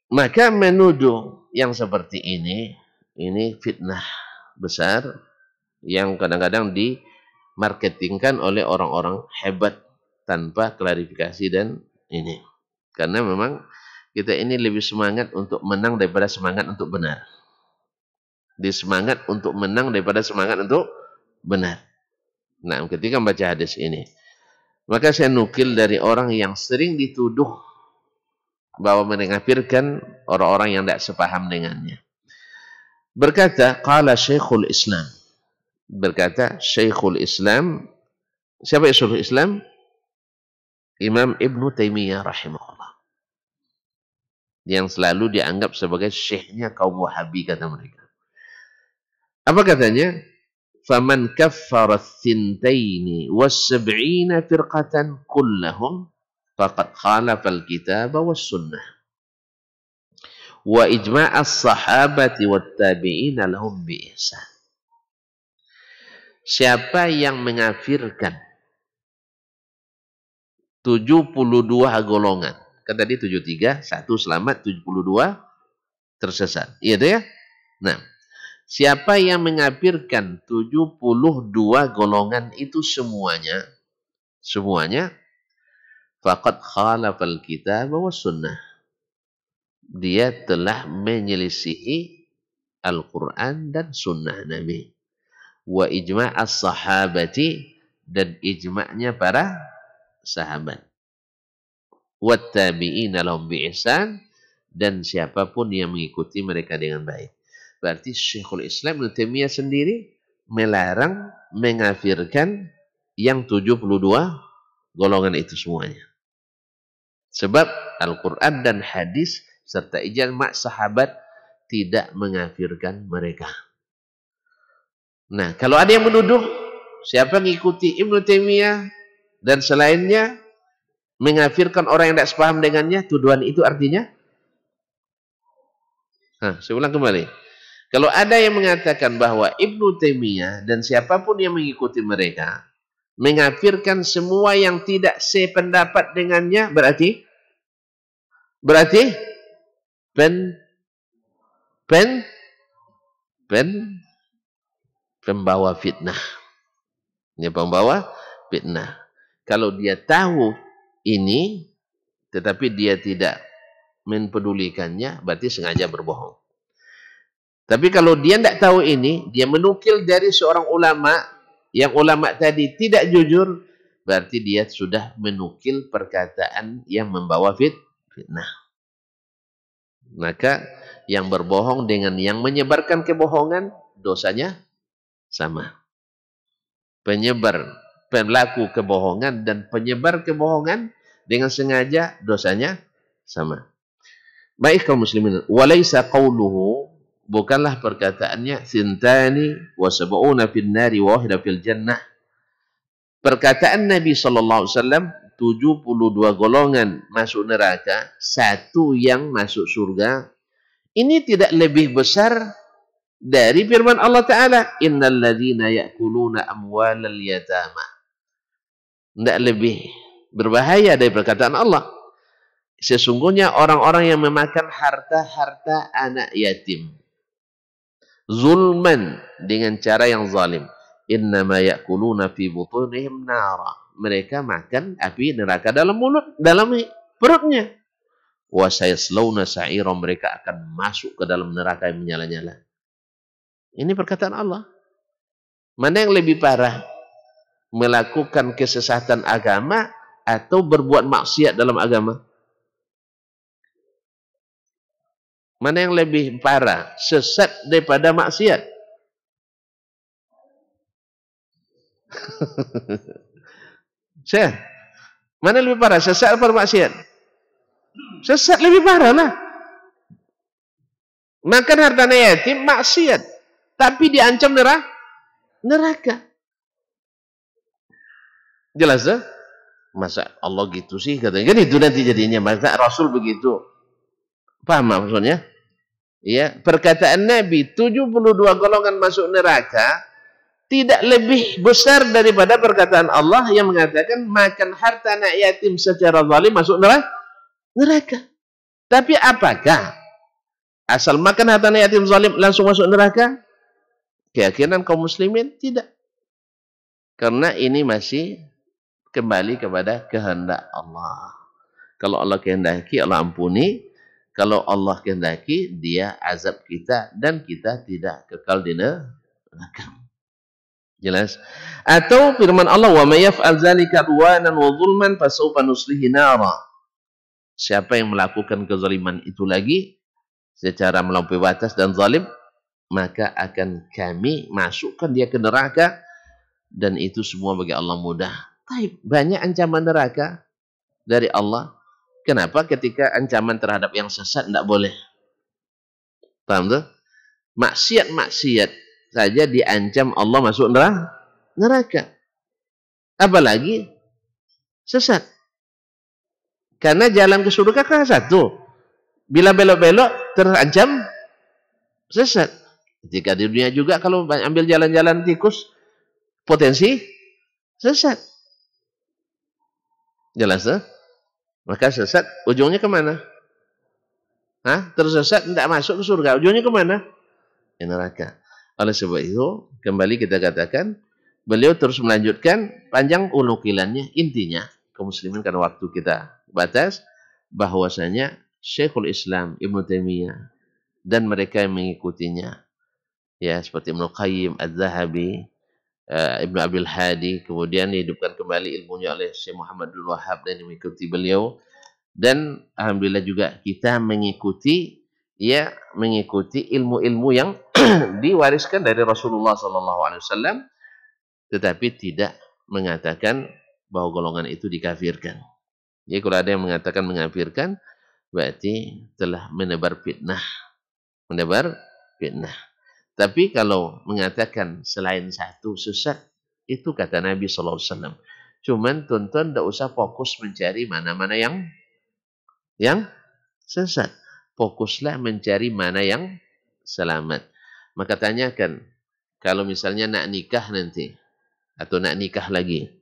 Maka menuduh yang seperti ini fitnah besar yang kadang-kadang dimarketingkan oleh orang-orang hebat tanpa klarifikasi dan ini. Karena memang kita ini lebih semangat untuk menang daripada semangat untuk benar. Semangat untuk menang daripada semangat untuk benar. Nah, ketika membaca hadis ini, maka saya nukil dari orang yang sering dituduh bahwa mengkafirkan orang-orang yang tidak sepaham dengannya. Berkata, qala Syekhul Islam. Berkata Syekhul Islam. Siapa Syekhul Islam? Imam Ibn Taimiyah rahimahullah. Yang selalu dianggap sebagai syekhnya kaum Wahabi, kata mereka. Apa katanya? Faman kaffara thintaini was-sab'ina firqatan kullahum faqad khalafa al-kitab was-sunnah wa ijma' as-sahabati wat-tabi'ina lahum bi ihsan. Siapa yang mengafirkan 72 golongan, kan tadi 73, satu selamat, 72 tersesat. Iya deh ya? Nah, siapa yang mengafirkan 72 golongan itu semuanya faqad khalafal kitab was sunnah. Dia telah menyelisihi Al-Quran dan sunnah Nabi. Wa ijma' as-sahabati, dan ijma'nya para sahabat. Wa tabi'ina lahum bi ihsan, dan siapapun yang mengikuti mereka dengan baik. Berarti Syekhul Islam Ibnu Taimiyah sendiri melarang mengafirkan yang 72 golongan itu semuanya. Sebab Al-Quran dan hadis serta ijma' sahabat tidak mengafirkan mereka. Nah, kalau ada yang menuduh siapa mengikuti Ibnu Taimiyah dan selainnya mengafirkan orang yang tidak sepaham dengannya, tuduhan itu artinya? Saya ulang kembali. Kalau ada yang mengatakan bahwa Ibnu Taimiyah dan siapapun yang mengikuti mereka mengafirkan semua yang tidak sependapat dengannya, berarti pembawa fitnah. Ini pembawa fitnah. Kalau dia tahu ini, tetapi dia tidak mempedulikannya, berarti sengaja berbohong. Tapi kalau dia tidak tahu ini, dia menukil dari seorang ulama, yang ulama tadi tidak jujur, berarti dia sudah menukil perkataan yang membawa fitnah. Maka yang berbohong dengan yang menyebarkan kebohongan, dosanya sama. Pelaku kebohongan dan penyebar kebohongan dengan sengaja, dosanya sama. Baik kaum muslimin, walaysa qawluhu, bukanlah perkataannya sintani wa sab'una fil nari wa wahida fil jannah. Perkataan Nabi sallallahu alaihi wasallam 72 golongan masuk neraka, satu yang masuk surga. Ini tidak lebih besar dari firman Allah Ta'ala, innal ladzina ya'kuluna amwalal yatama. Tidak lebih berbahaya dari perkataan Allah. Sesungguhnya orang-orang yang memakan harta-harta anak yatim, zulman, dengan cara yang zalim, innama ya'kuluna fi butunihim nara. Mereka makan api neraka dalam perutnya. Wa sayaslawna sa'ira, mereka akan masuk ke dalam neraka yang menyala-nyala. Ini perkataan Allah. Mana yang lebih parah? Melakukan kesesatan agama atau berbuat maksiat dalam agama? Mana yang lebih parah? Sesat daripada maksiat? Mana lebih parah? Sesat atau maksiat? Sesat lebih parah lah. Makan harta yatim maksiat, tapi diancam neraka. Jelas tak? Masa Allah gitu sih katanya. Kan itu nanti jadinya. Masa Rasul begitu. Paham maksudnya? Ya, perkataan Nabi 72 golongan masuk neraka, tidak lebih besar daripada perkataan Allah yang mengatakan makan harta anak yatim secara zalim masuk neraka. Tapi apakah asal makan harta anak yatim zalim langsung masuk neraka? Keyakinan kaum muslimin tidak. Karena ini masih kembali kepada kehendak Allah. Kalau Allah kehendaki, Allah ampuni. Kalau Allah kehendaki, dia azab kita dan kita tidak kekal di neraka. Jelas? Atau firman Allah, "Wa may yaf'al dzalika udwanan wa zulman fasawfa nuslihi nara." Siapa yang melakukan kezaliman itu lagi secara melampaui batas dan zalim, maka akan kami masukkan dia ke neraka, dan itu semua bagi Allah mudah. Tapi banyak ancaman neraka dari Allah. Kenapa ketika ancaman terhadap yang sesat tidak boleh? Paham tuh? Maksiat-maksiat saja diancam Allah masuk neraka. Apalagi sesat. Karena jalan ke surga kan satu. Bila belok-belok terancam sesat. Jika di dunia juga kalau ambil jalan-jalan tikus, potensi sesat. Jelas tuh? Maka sesat ujungnya kemana? Tersesat tidak masuk ke surga. Ujungnya kemana? Ke neraka. Oleh sebab itu, kembali kita katakan, beliau terus melanjutkan panjang unukilannya. Intinya, kaum muslimin karena waktu kita batas, bahwasanya Syekhul Islam Ibnu Taimiyah dan mereka yang mengikutinya, ya seperti Ibnu Qayyim, Az-Zahabi, Ibnu Abil Hadi, kemudian dihidupkan kembali ilmunya oleh Syekh Muhammad bin Wahab dan mengikuti beliau, dan alhamdulillah juga kita mengikuti ilmu-ilmu yang diwariskan dari Rasulullah SAW, tetapi tidak mengatakan bahwa golongan itu dikafirkan. Jadi kalau ada yang mengatakan mengkafirkan, berarti telah menebar fitnah. Tapi kalau mengatakan selain satu sesat, itu kata Nabi SAW. Cuman tuan-tuan tidak usah fokus mencari mana-mana yang sesat. Fokuslah mencari mana yang selamat. Maka tanyakan, kalau misalnya nak nikah nanti, atau nak nikah lagi.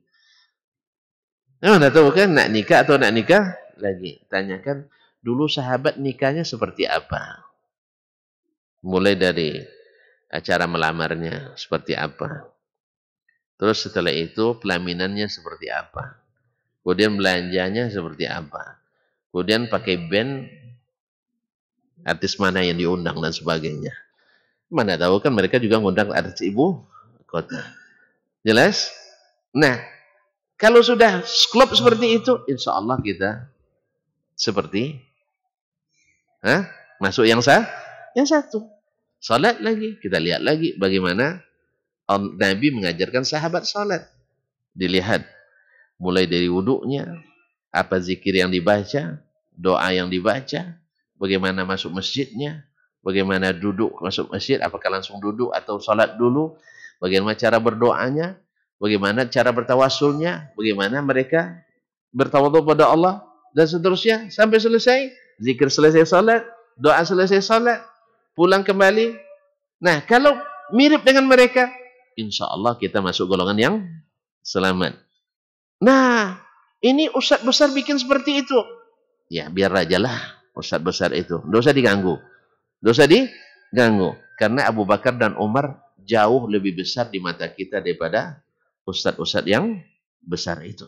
Anda tahu kan, nak nikah atau nak nikah lagi. Tanyakan, dulu sahabat nikahnya seperti apa? Mulai dari cara melamarnya seperti apa. Terus setelah itu pelaminannya seperti apa. Kemudian belanjanya seperti apa. Kemudian pakai band, artis mana yang diundang dan sebagainya. Mana tahu kan mereka juga ngundang artis ibu kota. Jelas? Nah, kalau sudah klop seperti itu, insya Allah kita seperti masuk yang satu. Salat lagi, kita lihat lagi bagaimana Nabi mengajarkan sahabat salat. Dilihat mulai dari wuduknya, apa zikir yang dibaca, doa yang dibaca, bagaimana masuk masjidnya, bagaimana duduk masuk masjid, apakah langsung duduk atau salat dulu, bagaimana cara berdoanya, bagaimana cara bertawasulnya, bagaimana mereka bertawadhu pada Allah, dan seterusnya sampai selesai. Zikir selesai salat, doa selesai salat, pulang kembali. Nah, kalau mirip dengan mereka, insya Allah kita masuk golongan yang selamat. Nah, ini ustadz besar bikin seperti itu. Ya, biar aja lah ustadz besar itu. Nggak usah diganggu. Karena Abu Bakar dan Umar jauh lebih besar di mata kita daripada ustadz-ustadz yang besar itu.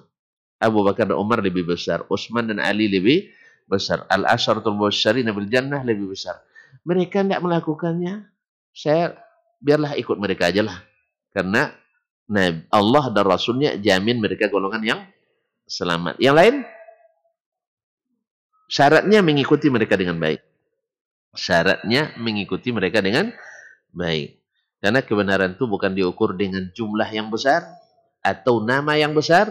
Abu Bakar dan Umar lebih besar. Utsman dan Ali lebih besar. Al-Asyaratul Mubasysyirina bil Jannah lebih besar. Mereka tidak melakukannya. Saya biarlah ikut mereka aja lah. Karena Allah dan Rasulnya jamin mereka golongan yang selamat. Yang lain, syaratnya mengikuti mereka dengan baik. Karena kebenaran itu bukan diukur dengan jumlah yang besar, atau nama yang besar,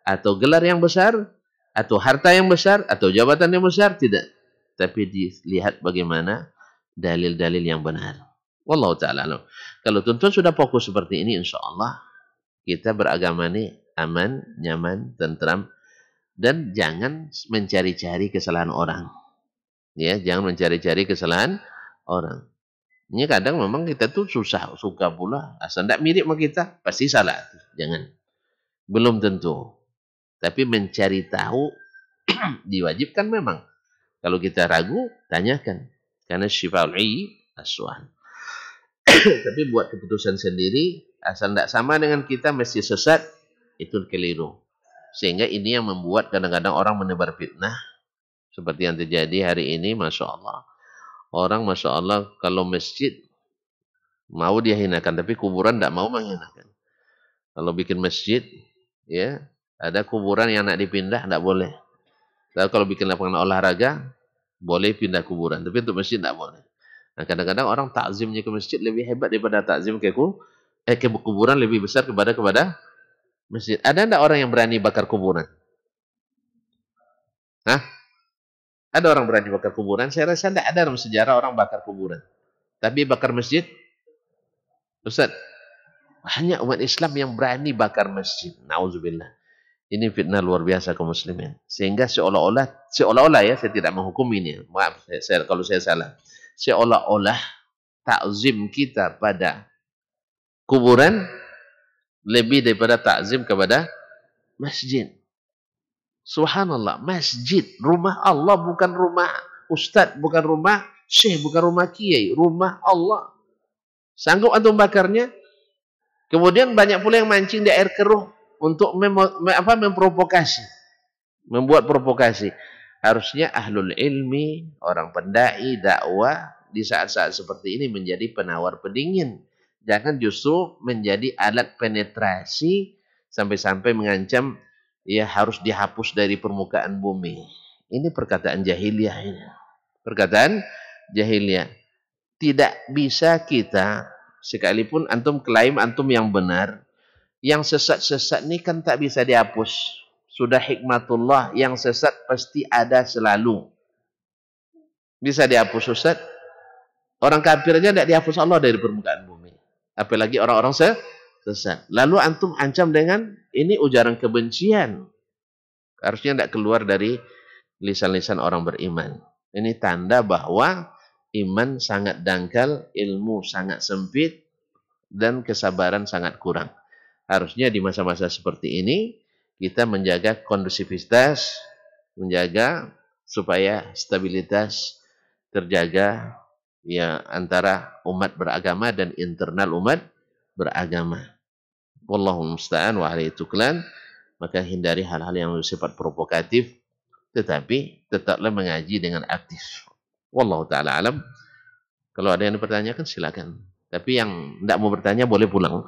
atau gelar yang besar, atau harta yang besar, atau jabatan yang besar. Tidak. Tapi dilihat bagaimana dalil-dalil yang benar. Wallahu ta'ala alam. Kalau tuan-tuan sudah fokus seperti ini, insya Allah kita beragama ini aman, nyaman, tentram, dan jangan mencari-cari kesalahan orang. Ya, jangan mencari-cari kesalahan orang. Ini kadang memang kita tuh suka pula. Asal tidak mirip sama kita, pasti salah. Jangan. Belum tentu. Tapi mencari tahu diwajibkan memang. Kalau kita ragu, tanyakan. Karena syifa'ul as-su'al. Tapi buat keputusan sendiri, asal tidak sama dengan kita mesti sesat, itu keliru. Sehingga ini yang membuat kadang-kadang orang menebar fitnah. Seperti yang terjadi hari ini, Masya Allah. Orang, Masya Allah, kalau masjid, mau dia hinakan. Tapi kuburan tidak mau menghinakan. Kalau bikin masjid, ya ada kuburan yang nak dipindah, tidak boleh. Lalu kalau bikin lapangan olahraga, boleh pindah kuburan. Tapi untuk masjid tidak boleh. Nah, kadang-kadang orang takzimnya ke masjid lebih hebat daripada takzim ke kuburan, lebih besar kepada masjid. Ada tidak orang yang berani bakar kuburan? Hah? Ada orang berani bakar kuburan? Saya rasa tidak ada dalam sejarah orang bakar kuburan. Tapi bakar masjid, Ustaz, hanya umat Islam yang berani bakar masjid. Nauzubillah. Ini fitnah luar biasa kaum muslimin. Sehingga seolah-olah ya, saya tidak menghukum ini. Maaf kalau saya salah. Seolah-olah takzim kita pada kuburan lebih daripada takzim kepada masjid. Subhanallah, masjid, rumah Allah bukan rumah ustaz, bukan rumah syekh, bukan rumah kiai, rumah Allah. Sanggup antum bakarnya? Kemudian banyak pula yang mancing di air keruh untuk memprovokasi, membuat provokasi. Harusnya ahlul ilmi, orang pendai, dakwah di saat-saat seperti ini menjadi penawar pendingin. Jangan justru menjadi alat penetrasi sampai-sampai mengancam ya harus dihapus dari permukaan bumi. Ini perkataan jahiliyah ini. Perkataan jahiliyah. Tidak bisa kita, sekalipun antum klaim antum yang benar, yang sesat-sesat ini kan tak bisa dihapus. Sudah hikmatullah, yang sesat pasti ada selalu. Bisa dihapus Ustaz? Orang kafirnya tidak dihapus Allah dari permukaan bumi. Apalagi orang-orang sesat. Lalu antum ancam dengan ini ujaran kebencian. Harusnya tidak keluar dari lisan-lisan orang beriman. Ini tanda bahwa iman sangat dangkal, ilmu sangat sempit, dan kesabaran sangat kurang. Harusnya di masa-masa seperti ini, kita menjaga kondusivitas, menjaga supaya stabilitas terjaga ya antara umat beragama dan internal umat beragama. Wallahu musta'an wa alaihi tuklan. Maka hindari hal-hal yang bersifat provokatif, tetapi tetaplah mengaji dengan aktif. Wallahu ta'ala alam. Kalau ada yang dipertanyakan silakan. Tapi yang tidak mau bertanya boleh pulang.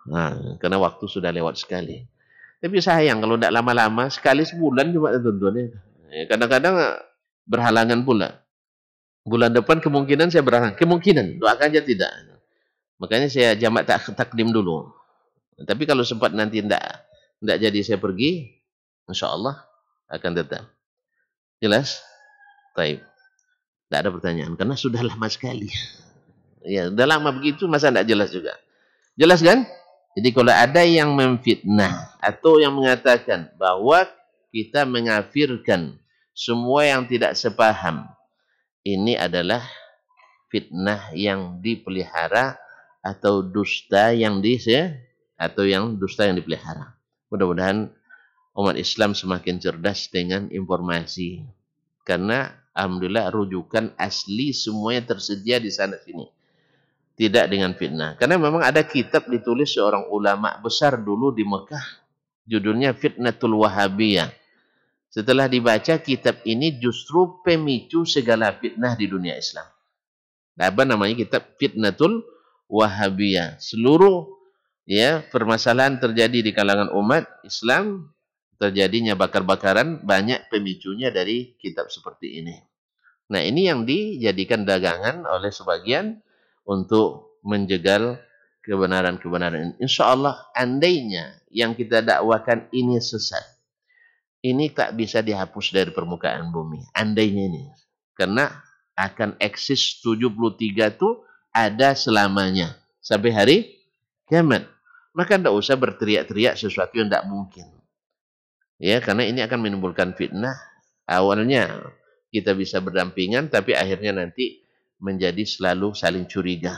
Nah, karena waktu sudah lewat sekali. Tapi sayang kalau tidak lama-lama, sekali sebulan cuma tentunya. Kadang-kadang berhalangan pula. Bulan depan kemungkinan saya berhalangan. Kemungkinan, doakan aja tidak. Makanya saya jamak takdim dulu. Tapi kalau sempat nanti tidak jadi saya pergi, insya Allah akan tetap. Jelas? Baik. Tidak ada pertanyaan. Karena sudah lama sekali. Ya, sudah lama begitu, masa tidak jelas juga. Jelas kan? Jadi kalau ada yang memfitnah atau yang mengatakan bahwa kita mengafirkan semua yang tidak sepaham, ini adalah fitnah yang dipelihara atau dusta yang dipelihara. Mudah-mudahan umat Islam semakin cerdas dengan informasi. Karena alhamdulillah rujukan asli semuanya tersedia di sana sini. Tidak dengan fitnah. Karena memang ada kitab ditulis seorang ulama besar dulu di Mekah. Judulnya Fitnatul Wahabiyah. Setelah dibaca kitab ini justru pemicu segala fitnah di dunia Islam. Apa namanya kitab Fitnatul Wahabiyah. Seluruh ya permasalahan terjadi di kalangan umat Islam, terjadinya bakar-bakaran, banyak pemicunya dari kitab seperti ini. Nah, ini yang dijadikan dagangan oleh sebagian untuk menjegal kebenaran-kebenaran. Insya Allah, andainya yang kita dakwakan ini sesat, ini tak bisa dihapus dari permukaan bumi. Andainya ini. Karena akan eksis 73 itu ada selamanya. Sampai hari kiamat. Maka tidak usah berteriak-teriak sesuatu yang tidak mungkin. Ya, karena ini akan menimbulkan fitnah. Awalnya kita bisa berdampingan, tapi akhirnya nanti menjadi selalu saling curiga.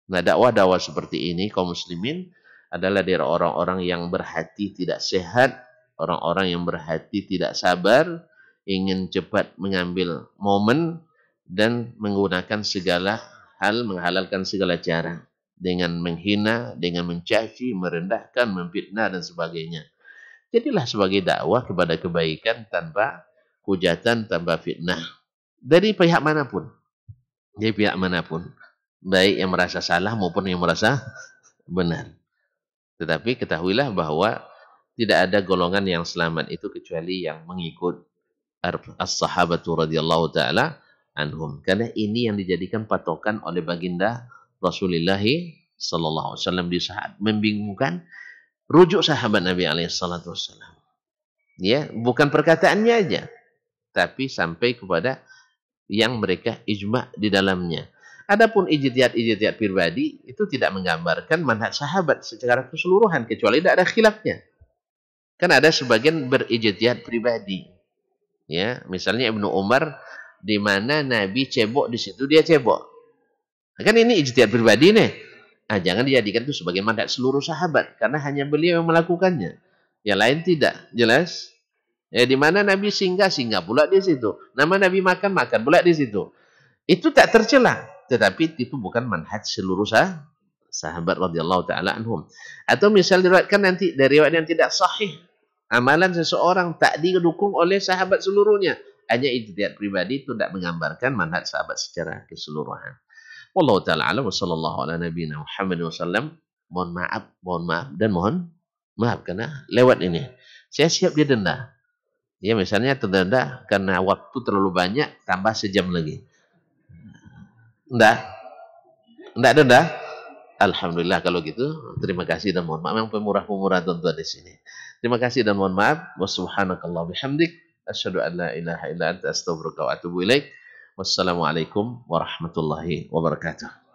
Nah, dakwah-dakwah seperti ini kaum muslimin adalah dari orang-orang yang berhati tidak sehat, orang-orang yang berhati tidak sabar, ingin cepat mengambil momen dan menggunakan segala hal, menghalalkan segala cara dengan menghina, dengan mencaci, merendahkan, memfitnah dan sebagainya. Jadilah sebagai dakwah kepada kebaikan tanpa hujatan, tanpa fitnah. Dari pihak manapun. Dari pihak manapun. Baik yang merasa salah maupun yang merasa benar. Tetapi ketahuilah bahwa tidak ada golongan yang selamat itu kecuali yang mengikut as-sahabatu radhiyallahu ta'ala anhum. Karena ini yang dijadikan patokan oleh baginda Rasulullah sallallahu alaihi wasallam di saat membingungkan, rujuk sahabat Nabi alaihi salatu wasallam. Ya, bukan perkataannya aja, tapi sampai kepada yang mereka ijma' di dalamnya. Adapun ijtihad pribadi itu tidak menggambarkan manhaj sahabat secara keseluruhan kecuali tidak ada khilafnya. Kan ada sebagian berijtihad pribadi. Ya, misalnya Ibnu Umar di mana Nabi cebok di situ dia cebok. Kan ini ijtihad pribadi nih. Nah, jangan dijadikan itu sebagai manhaj seluruh sahabat karena hanya beliau yang melakukannya. Yang lain tidak. Jelas? Ya, di mana Nabi singgah pula di situ. Nama Nabi makan pula di situ. Itu tak tercela, tetapi itu bukan manhaj seluruh sahabat radhiyallahu taala anhum. Atau misal diriwayatkan nanti dari riwayat yang tidak sahih, amalan seseorang tak didukung oleh sahabat seluruhnya. Hanya ijtihad pribadi itu tidak menggambarkan manhaj sahabat secara keseluruhan. Wallahu taala alam wa sallallahu ala nabiyina Muhammad wasallam. Mohon maaf dan mohon maaf karena lewat ini. Saya siap didenda. Ya misalnya terdenda karena waktu terlalu banyak tambah sejam lagi. Enggak denda. Alhamdulillah kalau gitu. Terima kasih dan mohon maaf. Yang pemurah-pemurah tuan-tuan di sini. Terima kasih dan mohon maaf. Wa subhanakallah bihamdik. Asyhadu an la ilaha illa anta astaghfiruka wa atubu ilaik. Wassalamualaikum warahmatullahi wabarakatuh.